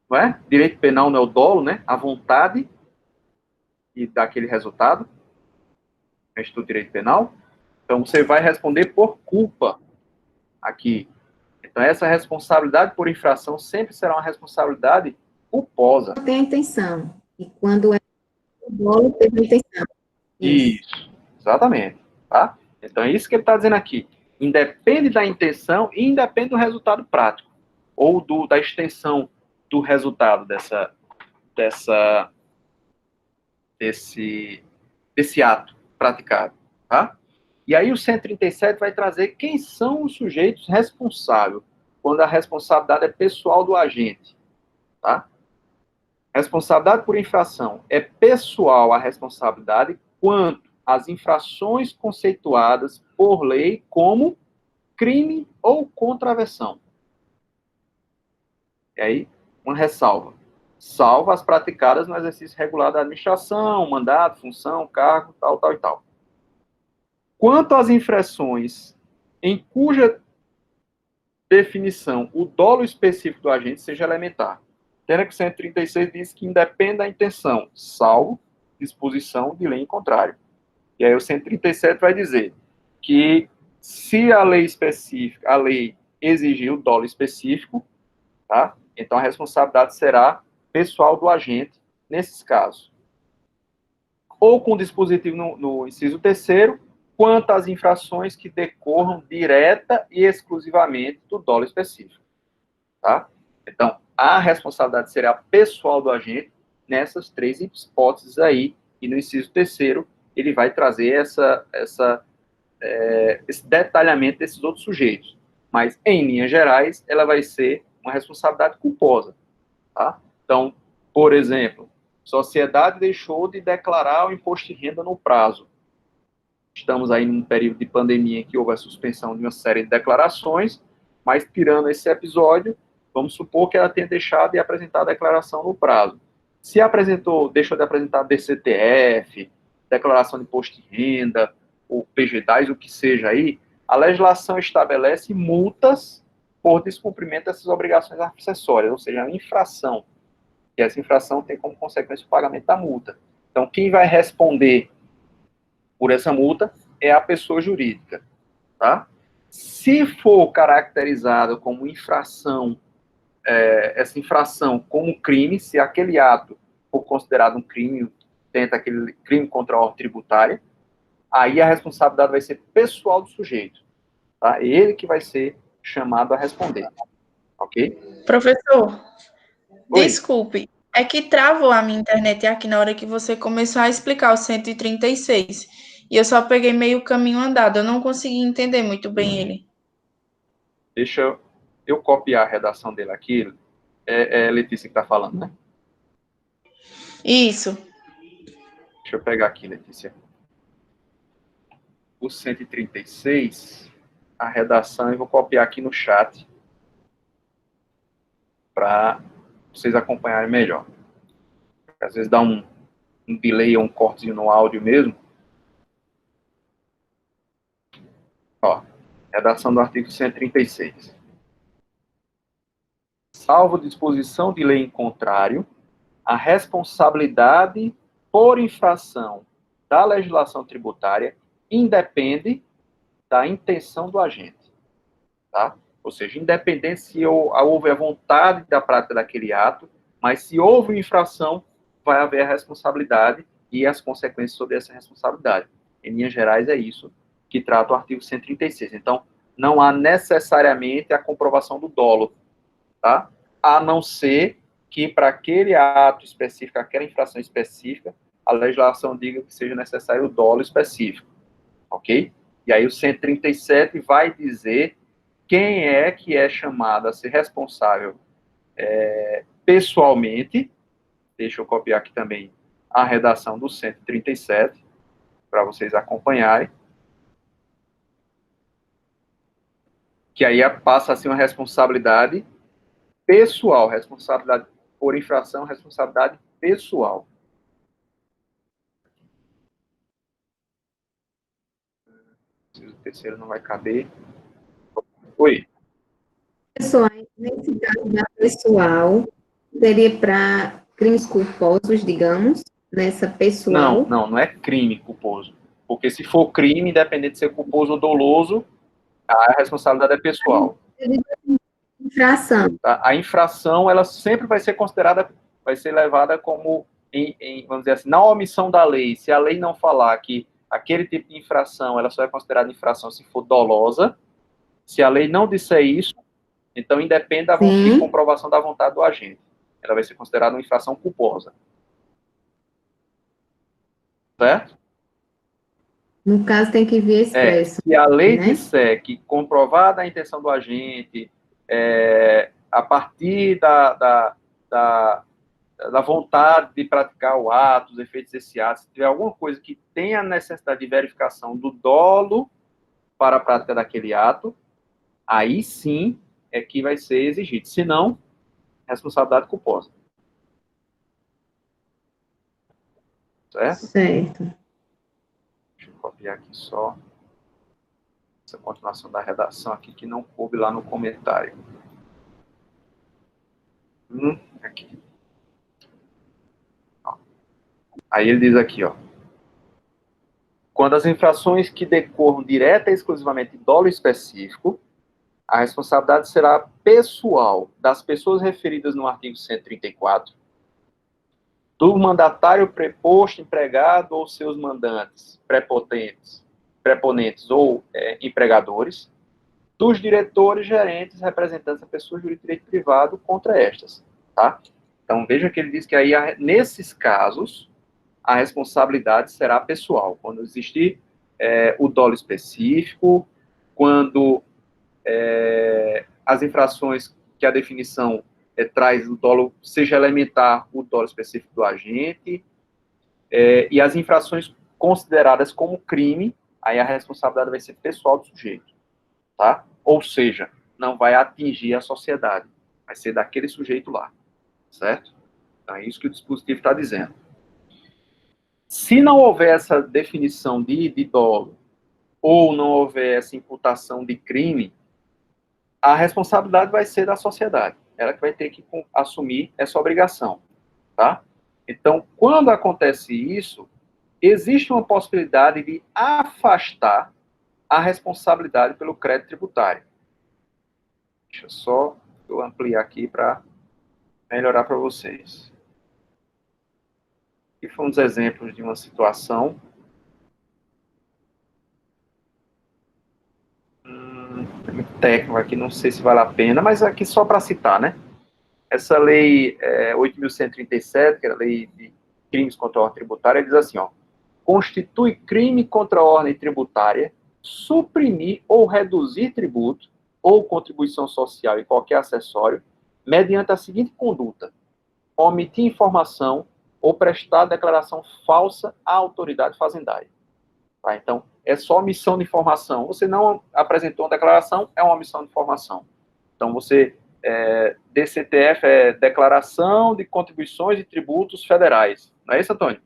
Não é? Direito penal não é o dolo, né? A vontade e daquele resultado. Estudo direito penal. Então, você vai responder por culpa aqui. Então, essa responsabilidade por infração sempre será uma responsabilidade culposa. Tem a intenção. E quando é o dolo, teve a intenção. Isso, exatamente. Tá? Então, é isso que ele está dizendo aqui. Independe da intenção e independe do resultado prático. Ou da extensão do resultado desse ato praticado. Tá? E aí o 137 vai trazer quem são os sujeitos responsáveis, quando a responsabilidade é pessoal do agente. Tá? Responsabilidade por infração é pessoal a responsabilidade quanto às infrações conceituadas por lei como crime ou contravenção. E aí, uma ressalva. Salvo as praticadas no exercício regular da administração, mandato, função, cargo, tal, tal e tal. Quanto às infrações em cuja definição o dolo específico do agente seja elementar. Tendo que o 136 diz que independe da intenção, salvo disposição de lei em contrário. E aí o 137 vai dizer que se a lei específica, a lei exigir o dolo específico, tá? Então a responsabilidade será pessoal do agente nesses casos. Ou com dispositivo no inciso 3º, quanto às infrações que decorram direta e exclusivamente do dolo específico. Tá? Então, a responsabilidade será pessoal do agente nessas três hipóteses aí, e no inciso 3º, ele vai trazer esse detalhamento desses outros sujeitos. Mas, em linhas gerais, ela vai ser uma responsabilidade culposa. Tá? Então, por exemplo, sociedade deixou de declarar o imposto de renda no prazo. Estamos aí num período de pandemia em que houve a suspensão de uma série de declarações, mas tirando esse episódio, vamos supor que ela tenha deixado de apresentar a declaração no prazo. Se deixou de apresentar DCTF, declaração de imposto de renda, ou PGDAS, o que seja aí, a legislação estabelece multas por descumprimento dessas obrigações acessórias, ou seja, a infração. E essa infração tem como consequência o pagamento da multa. Então, quem vai responder por essa multa é a pessoa jurídica, tá? Se for caracterizado como infração, essa infração como crime, se aquele ato for considerado um crime, tenta aquele crime contra a ordem tributária, aí a responsabilidade vai ser pessoal do sujeito, tá? Ele que vai ser chamado a responder, ok? Professor, Oi. desculpe, é que travou a minha internet aqui na hora que você começou a explicar o 136, e eu só peguei meio caminho andado, eu não consegui entender muito bem ele. Deixa eu copiar a redação dele aqui. É Letícia que está falando, né? Isso. Deixa eu pegar aqui, Letícia. O 136, a redação, eu vou copiar aqui no chat para vocês acompanharem melhor. Às vezes dá um um delay ou um cortezinho no áudio mesmo. Ó, redação do artigo 136. Salvo disposição de lei em contrário, a responsabilidade por infração da legislação tributária independe da intenção do agente, tá? Ou seja, independente se houve a vontade da prática daquele ato, mas se houve infração, vai haver a responsabilidade e as consequências sobre essa responsabilidade. Em linhas gerais, é isso que trata o artigo 136. Então, não há necessariamente a comprovação do dolo, tá? A não ser que para aquele ato específico, aquela infração específica, a legislação diga que seja necessário o dolo específico, ok? E aí o 137 vai dizer quem é que é chamado a ser responsável pessoalmente. Deixa eu copiar aqui também a redação do 137, para vocês acompanharem. Que aí passa a ser uma responsabilidade pessoal, responsabilidade por infração, responsabilidade pessoal. O terceiro não vai caber. Oi. Pessoal, nesse caso da pessoal, seria para crimes culposos, digamos, nessa pessoal. Não é crime culposo. Porque se for crime, independente de ser culposo ou doloso, a responsabilidade é pessoal. Infração. A infração, ela sempre vai ser considerada, vai ser levada como, vamos dizer assim, na omissão da lei. Se a lei não falar que aquele tipo de infração, ela só é considerada infração se for dolosa, se a lei não disser isso, então independe da de comprovação da vontade do agente. Ela vai ser considerada uma infração culposa. Certo? No caso, tem que vir expresso. Se a lei disser que comprovada a intenção do agente, a partir da vontade de praticar o ato, os efeitos desse ato, se tiver alguma coisa que tenha necessidade de verificação do dolo para a prática daquele ato, aí sim é que vai ser exigido. Se não, responsabilidade culposa. Certo? Certo. Deixa eu copiar aqui só essa continuação da redação aqui que não coube lá no comentário. Aqui. Ó. Aí ele diz aqui, ó. Quando as infrações que decorram direta e exclusivamente de dolo específico, a responsabilidade será pessoal das pessoas referidas no artigo 134, do mandatário preposto, empregado ou seus mandantes, preponentes ou empregadores, dos diretores, gerentes, representantes da pessoa jurídica e direito privado contra estas, tá? Então, veja que ele diz que aí, nesses casos, a responsabilidade será pessoal. Quando existir o dolo específico, quando as infrações que a definição traz o dolo, seja elementar o dolo específico do agente, e as infrações consideradas como crime, aí a responsabilidade vai ser pessoal do sujeito, tá? Ou seja, não vai atingir a sociedade, vai ser daquele sujeito lá, certo? Então, é isso que o dispositivo está dizendo. Se não houver essa definição de dolo, ou não houver essa imputação de crime, a responsabilidade vai ser da sociedade. Ela que vai ter que assumir essa obrigação, tá? Então, quando acontece isso, existe uma possibilidade de afastar a responsabilidade pelo crédito tributário. Deixa só eu ampliar aqui para melhorar para vocês. Aqui foram uns exemplos de uma situação. É muito técnico aqui, não sei se vale a pena, mas aqui só para citar, né? Essa lei 8.137, que é a lei de crimes contra a ordem tributária, diz assim, ó, constitui crime contra a ordem tributária suprimir ou reduzir tributo ou contribuição social e qualquer acessório mediante a seguinte conduta: omitir informação ou prestar declaração falsa à autoridade fazendária. Tá? Então, é só omissão de informação. Você não apresentou uma declaração, é uma omissão de informação. Então, você, DCTF é Declaração de Contribuições e Tributos Federais. Não é isso, Antônio?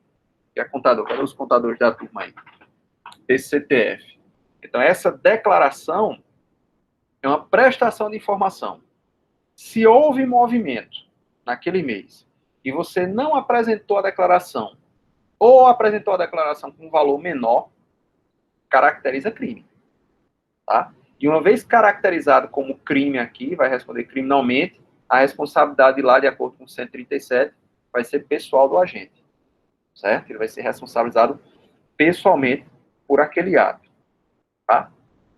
que é contador, cadê os contadores da turma aí? Esse CTF. Então, essa declaração é uma prestação de informação. Se houve movimento naquele mês e você não apresentou a declaração ou apresentou a declaração com um valor menor, caracteriza crime. Tá? E uma vez caracterizado como crime aqui, vai responder criminalmente, a responsabilidade lá, de acordo com o 137, vai ser pessoal do agente. Certo? Ele vai ser responsabilizado pessoalmente por aquele ato. Tá?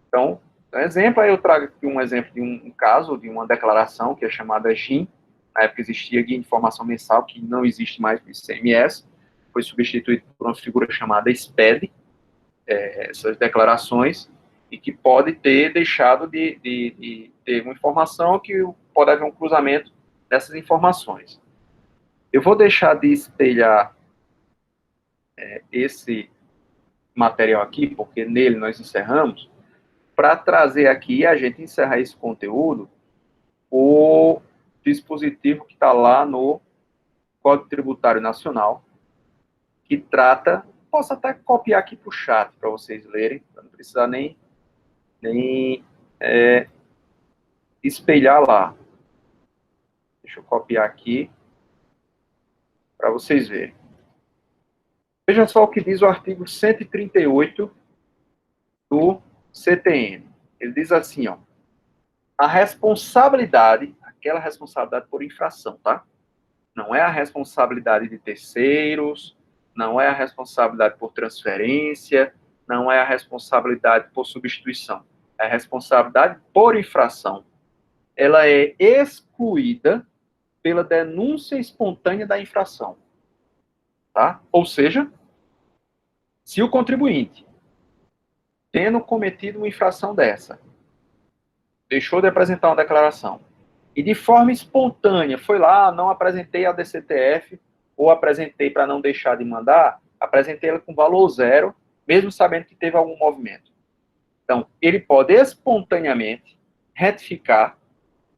Então, exemplo, aí eu trago aqui um exemplo de um caso, de uma declaração que é chamada GIM. Na época existia Guia de Informação Mensal, que não existe mais no ICMS, foi substituído por uma figura chamada SPED, essas declarações, e que pode ter deixado de ter uma informação que pode haver um cruzamento dessas informações. Eu vou deixar de espelhar esse material aqui, porque nele nós encerramos, para trazer aqui, a gente encerrar esse conteúdo, o dispositivo que está lá no Código Tributário Nacional, que trata, posso até copiar aqui para o chat, para vocês lerem, para não precisar nem espelhar lá. Deixa eu copiar aqui, para vocês verem. Veja só o que diz o artigo 138 do CTN. Ele diz assim, ó, a responsabilidade, aquela responsabilidade por infração, tá? Não é a responsabilidade de terceiros, não é a responsabilidade por transferência, não é a responsabilidade por substituição. É a responsabilidade por infração. Ela é excluída pela denúncia espontânea da infração. Tá? Ou seja, se o contribuinte, tendo cometido uma infração dessa, deixou de apresentar uma declaração, e de forma espontânea foi lá, não apresentei a DCTF, ou apresentei para não deixar de mandar, apresentei ela com valor zero, mesmo sabendo que teve algum movimento. Então, ele pode espontaneamente retificar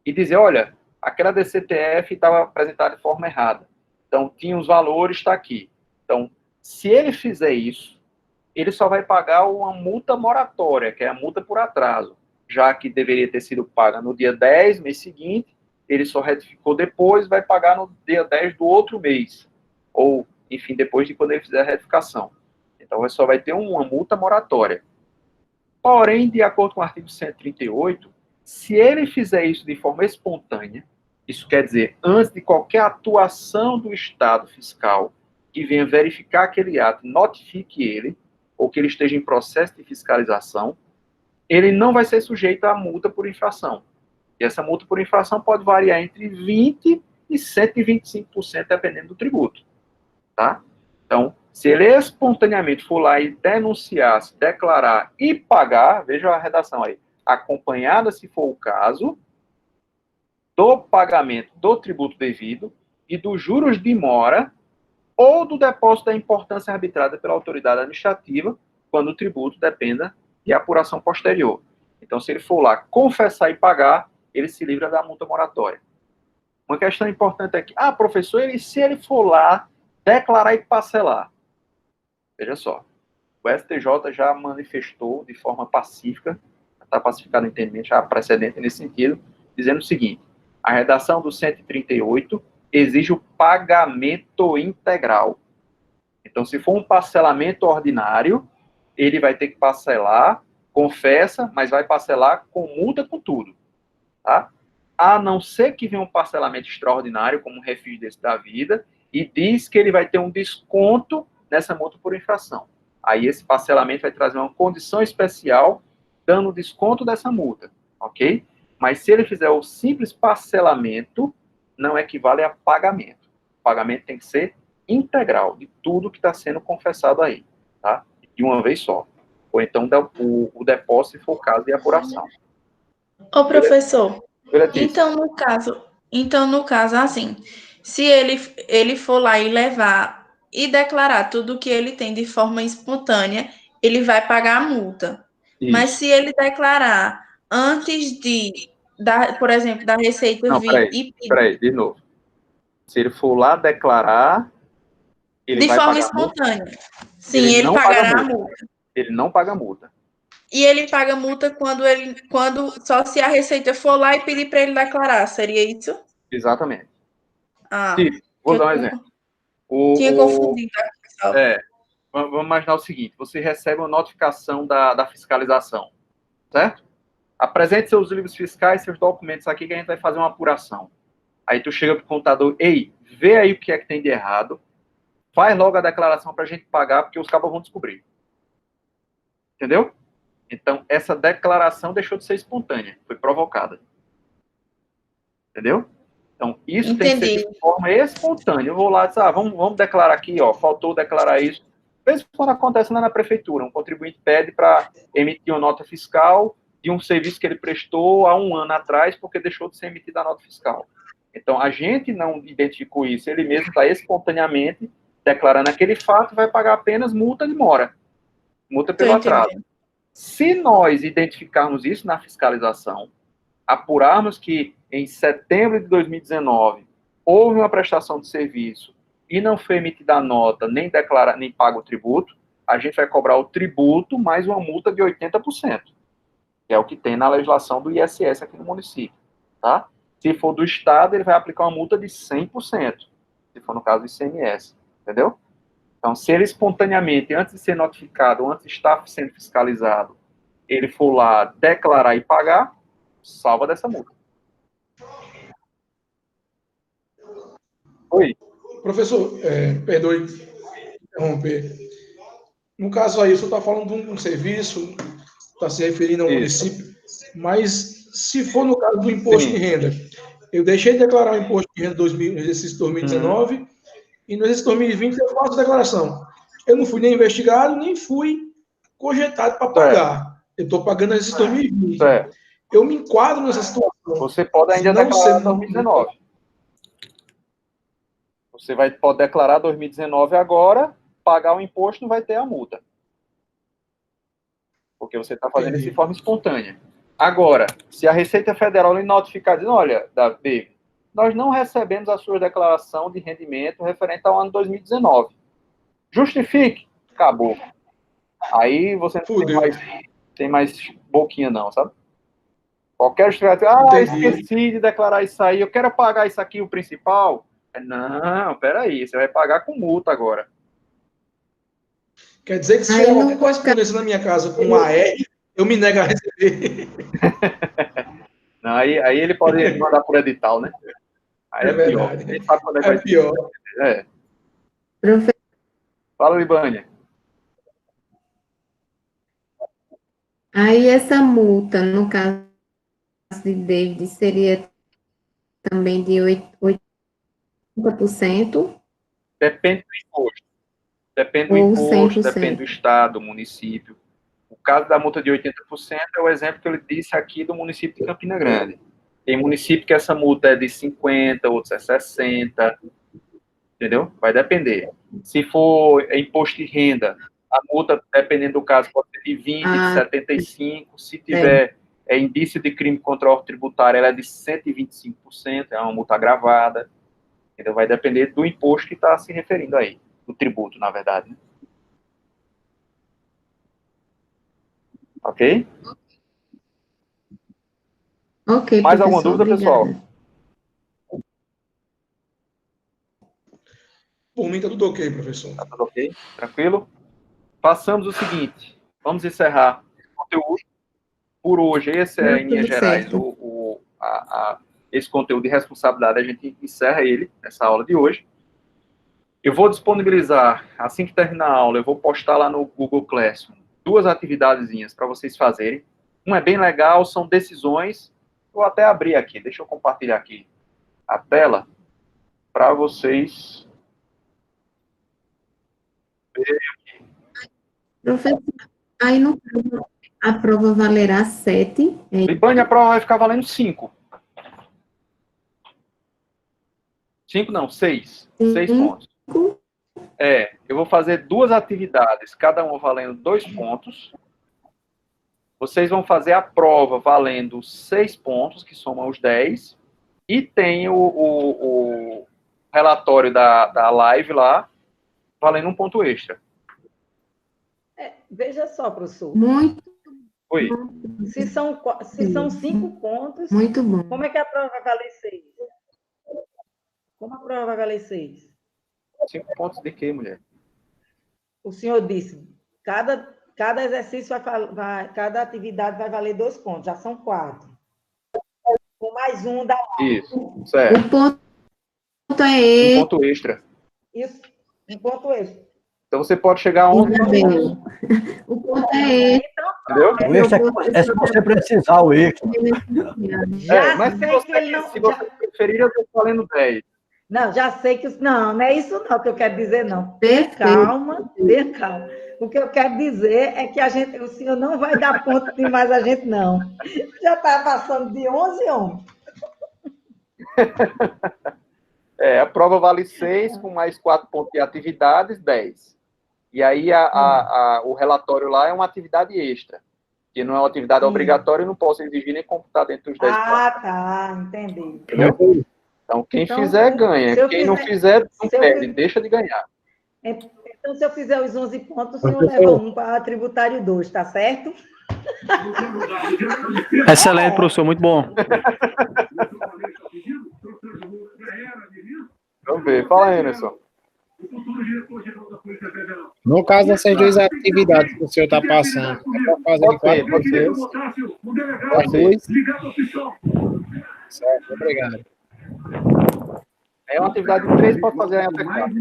e dizer, olha, aquela DCTF estava apresentada de forma errada. Então, tinha os valores, está aqui. Então, se ele fizer isso, ele só vai pagar uma multa moratória, que é a multa por atraso, já que deveria ter sido paga no dia 10, mês seguinte, ele só retificou depois, vai pagar no dia 10 do outro mês, ou, enfim, depois de quando ele fizer a retificação. Então, ele só vai ter uma multa moratória. Porém, de acordo com o artigo 138, se ele fizer isso de forma espontânea, isso quer dizer, antes de qualquer atuação do Estado fiscal que venha verificar aquele ato, notifique ele, ou que ele esteja em processo de fiscalização, ele não vai ser sujeito à multa por infração. E essa multa por infração pode variar entre 20% e 125%, dependendo do tributo. Tá? Então, se ele espontaneamente for lá e denunciar, se declarar e pagar, veja a redação aí, acompanhada, se for o caso, do pagamento do tributo devido e dos juros de mora ou do depósito da importância arbitrada pela autoridade administrativa, quando o tributo dependa de apuração posterior. Então, se ele for lá confessar e pagar, ele se livra da multa moratória. Uma questão importante aqui, professor, se ele for lá declarar e parcelar, veja só, o STJ já manifestou de forma pacífica, está pacificado no entendimento, já há precedente nesse sentido, dizendo o seguinte, a redação do 138 exige o pagamento integral. Então, se for um parcelamento ordinário, ele vai ter que parcelar, confessa, mas vai parcelar com multa, com tudo. Tá? A não ser que venha um parcelamento extraordinário, como um refis desse da vida, e diz que ele vai ter um desconto nessa multa por infração. Aí esse parcelamento vai trazer uma condição especial, dando desconto dessa multa, ok? Mas se ele fizer o simples parcelamento, não equivale a pagamento. O pagamento tem que ser integral, de tudo que está sendo confessado aí, tá? De uma vez só. Ou então o depósito, se for o caso de apuração. Ô, professor, Beleza. então, no caso, assim, se ele for lá e levar e declarar tudo que ele tem de forma espontânea, ele vai pagar a multa. Isso. Mas se ele declarar antes por exemplo, da Receita Não, vir e pedir... peraí, de novo. Se ele for lá declarar, Ele De vai forma pagar multa? espontânea. Sim, ele não pagará paga a multa. Ele não paga multa. E ele paga multa quando só se a Receita for lá e pedir para ele declarar, seria isso? Exatamente. Ah, Tipo, que vou dar eu um tinha, exemplo. tinha confundido aqui, pessoal. Vamos imaginar o seguinte, você recebe uma notificação da fiscalização, certo? Apresente seus livros fiscais, seus documentos aqui que a gente vai fazer uma apuração. Aí tu chega pro contador, ei, vê aí o que é que tem de errado, faz logo a declaração para a gente pagar, porque os cabos vão descobrir. Entendeu? Então, essa declaração deixou de ser espontânea, foi provocada. Entendeu? Então, isso tem que ser Entendi. de forma espontânea. Eu vou lá e dizer, vamos declarar aqui, ó, faltou declarar isso. Às vezes, quando acontece lá na prefeitura, um contribuinte pede para emitir uma nota fiscal de um serviço que ele prestou há 1 ano atrás, porque deixou de ser emitida a nota fiscal. Então, a gente não identificou isso, ele mesmo está espontaneamente declarando aquele fato e vai pagar apenas multa de mora, multa pelo atraso. Se nós identificarmos isso na fiscalização, apurarmos que em setembro de 2019 houve uma prestação de serviço e não foi emitida a nota, nem paga o tributo, a gente vai cobrar o tributo mais uma multa de 80%, que é o que tem na legislação do ISS aqui no município, tá? Se for do Estado, ele vai aplicar uma multa de 100%, se for no caso do ICMS, entendeu? Então, se ele espontaneamente, antes de ser notificado, antes de estar sendo fiscalizado, ele for lá declarar e pagar, salva dessa multa. Oi? Professor, perdoe interromper. No caso aí, o senhor está falando de um serviço, está se referindo a um município, mas se for no caso do imposto de renda, eu deixei de declarar o imposto de renda no exercício 2019 e no exercício 2020 eu faço a declaração. Eu não fui nem investigado, nem fui cogetado para pagar. Eu estou pagando no exercício 2020. Eu me enquadro nessa situação. Você pode ainda declarar 2019. Você pode declarar 2019 agora, pagar o imposto, não vai ter a multa. Porque você está fazendo isso de forma espontânea. Agora, se a Receita Federal lhe notificar, dizendo, olha, Davi, nós não recebemos a sua declaração de rendimento referente ao ano 2019. Justifique. Acabou. Aí você não tem mais boquinha não, sabe? Qualquer justificativa, esqueci de declarar isso aí, eu quero pagar isso aqui, o principal. Não, peraí, você vai pagar com multa agora. Quer dizer que se tiver qualquer correspondência na minha casa com AR, eu me nego a receber. Não, aí ele pode mandar por edital, né? Aí é pior. Quem sabe quando vai pior. Fala, Libânia. Aí essa multa, no caso de David, seria também de 80%? Depende do imposto. Depende do imposto, depende do estado, do município. O caso da multa de 80% é o exemplo que eu lhe disse aqui do município de Campina Grande. Tem município que essa multa é de 50%, outros é 60%, entendeu? Vai depender. Se for imposto de renda, a multa, dependendo do caso, pode ser de 20%, de 75%. Se tiver indício de crime contra a ordem tributária, ela é de 125%, é uma multa agravada. Entendeu? Vai depender do imposto que está se referindo aí, do tributo, na verdade. Né? Ok? Ok, mais alguma dúvida, obrigada. pessoal? Por mim, está tudo ok, professor. Está tudo ok? Tranquilo? Façamos o seguinte, vamos encerrar o conteúdo por hoje. Esse é, em linhas gerais, esse conteúdo de responsabilidade, a gente encerra ele, nessa aula de hoje. Eu vou disponibilizar, assim que terminar a aula, eu vou postar lá no Google Classroom 2 atividadezinhas para vocês fazerem. Uma é bem legal, são decisões. Vou até abrir aqui, deixa eu compartilhar aqui a tela para vocês verem aqui. Professor, aí no caso, a prova valerá 7. Libânia, a prova vai ficar valendo 5. 5 não, 6. 6 pontos. Eu vou fazer 2 atividades, cada uma valendo 2 pontos. Vocês vão fazer a prova valendo 6 pontos, que somam os 10. E tem o relatório da live lá, valendo um ponto extra. Veja só, professor. Muito, Oi. Se são 5 pontos, muito bom. como é que a prova vai valer 6? Como a prova vai valer 6? 5 pontos de quê, mulher? O senhor disse, cada exercício cada atividade vai valer 2 pontos, já são 4. Com mais um dá Isso, certo. O ponto é Um esse. ponto extra. isso, um ponto extra. Então você pode chegar a 11 pontos, Isabel. O ponto é esse. entendeu? O extra é se você precisar, o extra. Já Mas sei que ele não. se você preferir, eu estou valendo 10. Não, já sei que. Não é isso não que eu quero dizer, não. Perfeito. Calma, tenha calma. O que eu quero dizer é que o senhor não vai dar ponto demais a gente, não. Já está passando de 11 homens. A prova vale 6, com mais 4 pontos de atividades, 10. E aí o relatório lá é uma atividade extra, que não é uma atividade obrigatória e não posso exigir nem computar dentro dos 10 pontos. Tá, entendi. Entendeu? Então, quem fizer, ganha. Quem não fizer, não perde, deixa de ganhar. Então, se eu fizer os 11 pontos, o senhor leva um para tributário 2, tá certo? Excelente, professor, muito bom. Vamos ver. Fala aí, Emerson. No caso dessas duas atividades que o senhor está passando, é para fazer em 4 pessoas? As duas? Certo, obrigado. É uma atividade de 3, pode fazer até 4.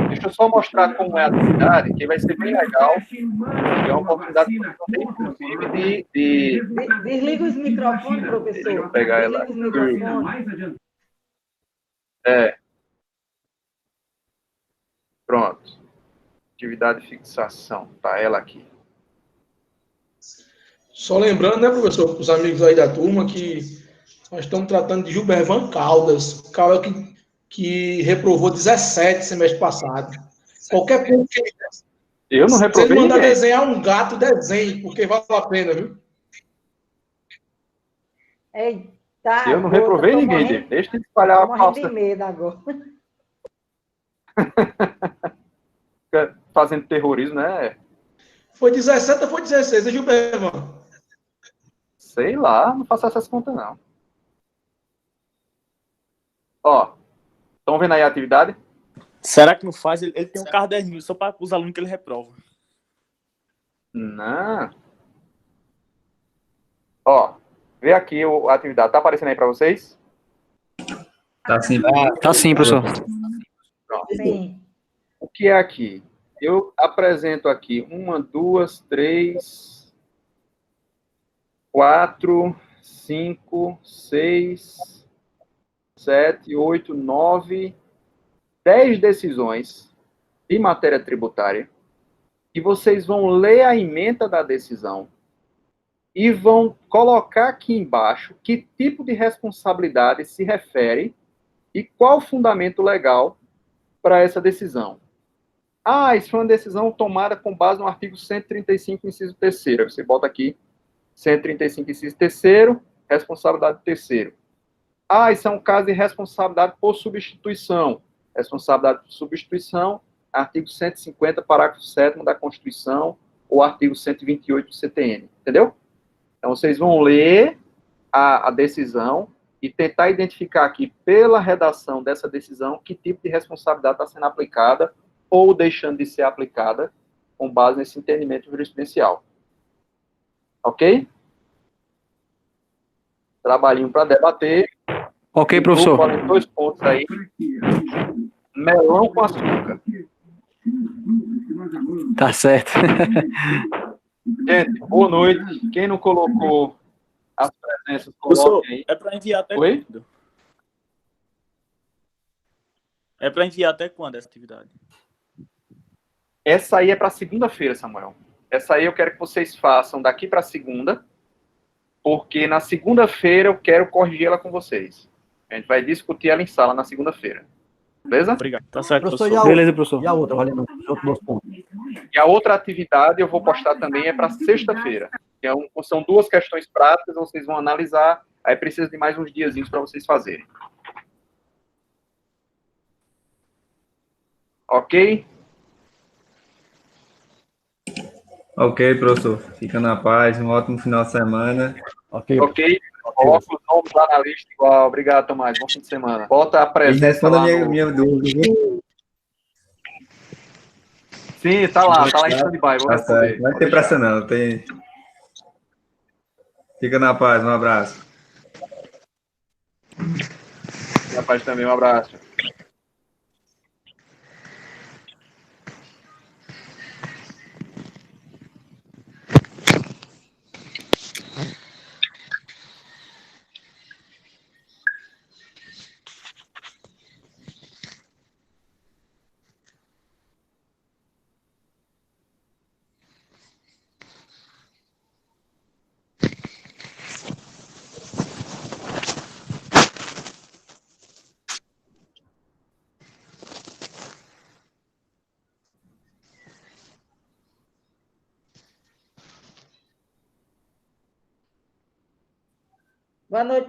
Deixa eu só mostrar como é a atividade, que vai ser bem legal. É uma oportunidade, inclusive, de... Desliga os microfones, professor. Deixa eu pegar ela. Desliga os microfones. Pronto. Atividade de fixação. Tá ela aqui. Só lembrando, né, professor, para os amigos aí da turma, que nós estamos tratando de Gilbervan Caldas, o cara que reprovou 17 semestre passado. Qualquer ponto que eu não reprovei. Se ele mandar ninguém. desenhar um gato, desenhe, porque vale a pena, viu? Eita, Eu não reprovei ninguém, deixa de espalhar a morrendo de falsa. medo agora. Fazendo terrorismo, né? Foi 17 ou foi 16, é Gilbervan? Sei lá, não faço essas contas, não. Ó, estão vendo aí a atividade? Será que não faz? Ele tem um caderninho só para os alunos que ele reprova. Não. Ó, vê aqui a atividade. Tá aparecendo aí para vocês? Tá sim. Tá sim, professor. Pronto. Sim. O que é aqui? Eu apresento aqui 1, 2, 3, 4, 5, 6, 7, 8, 9, 10 decisões de matéria tributária, e vocês vão ler a ementa da decisão e vão colocar aqui embaixo que tipo de responsabilidade se refere e qual o fundamento legal para essa decisão. Isso foi uma decisão tomada com base no artigo 135, inciso 3º. Você bota aqui 135, inciso 3º, responsabilidade do 3º. Isso é um caso de responsabilidade por substituição. Responsabilidade por substituição, artigo 150, parágrafo 7º da Constituição, ou artigo 128 do CTN. Entendeu? Então, vocês vão ler a decisão e tentar identificar aqui, pela redação dessa decisão, que tipo de responsabilidade está sendo aplicada ou deixando de ser aplicada com base nesse entendimento jurisprudencial. Ok? Trabalhinho para debater. Ok, professor. Falem 2 pontos aí. Melão com açúcar. Tá certo. Gente, boa noite. Quem não colocou as presenças, Professor, coloque aí. é para enviar até Oi? quando? É para enviar até quando essa atividade? Essa aí é para segunda-feira, Samuel. Essa aí eu quero que vocês façam daqui para segunda, porque na segunda-feira eu quero corrigir ela com vocês. A gente vai discutir ela em sala na segunda-feira. Beleza? Obrigado. Tá certo, Professor, professor. Beleza, professor. E a outra, valendo os outros 2 pontos. E a outra atividade eu vou postar também é para sexta-feira. São 2 questões práticas, vocês vão analisar, aí precisa de mais uns diazinhos para vocês fazerem. Ok? Ok, professor. Fica na paz. Um ótimo final de semana. Ok. Ok? Coloca os nomes lá na lista igual. Obrigado, Tomás. Bom fim de semana. Bota a E presença responda a lá minha, no... minha dúvida. Viu? Sim, tá lá em stand-by. Vou Tá certo. responder. Não vai Pode ter deixar. pressa, não. Tem... Fica na paz. Um abraço. Rapaz, também um abraço. Boa noite.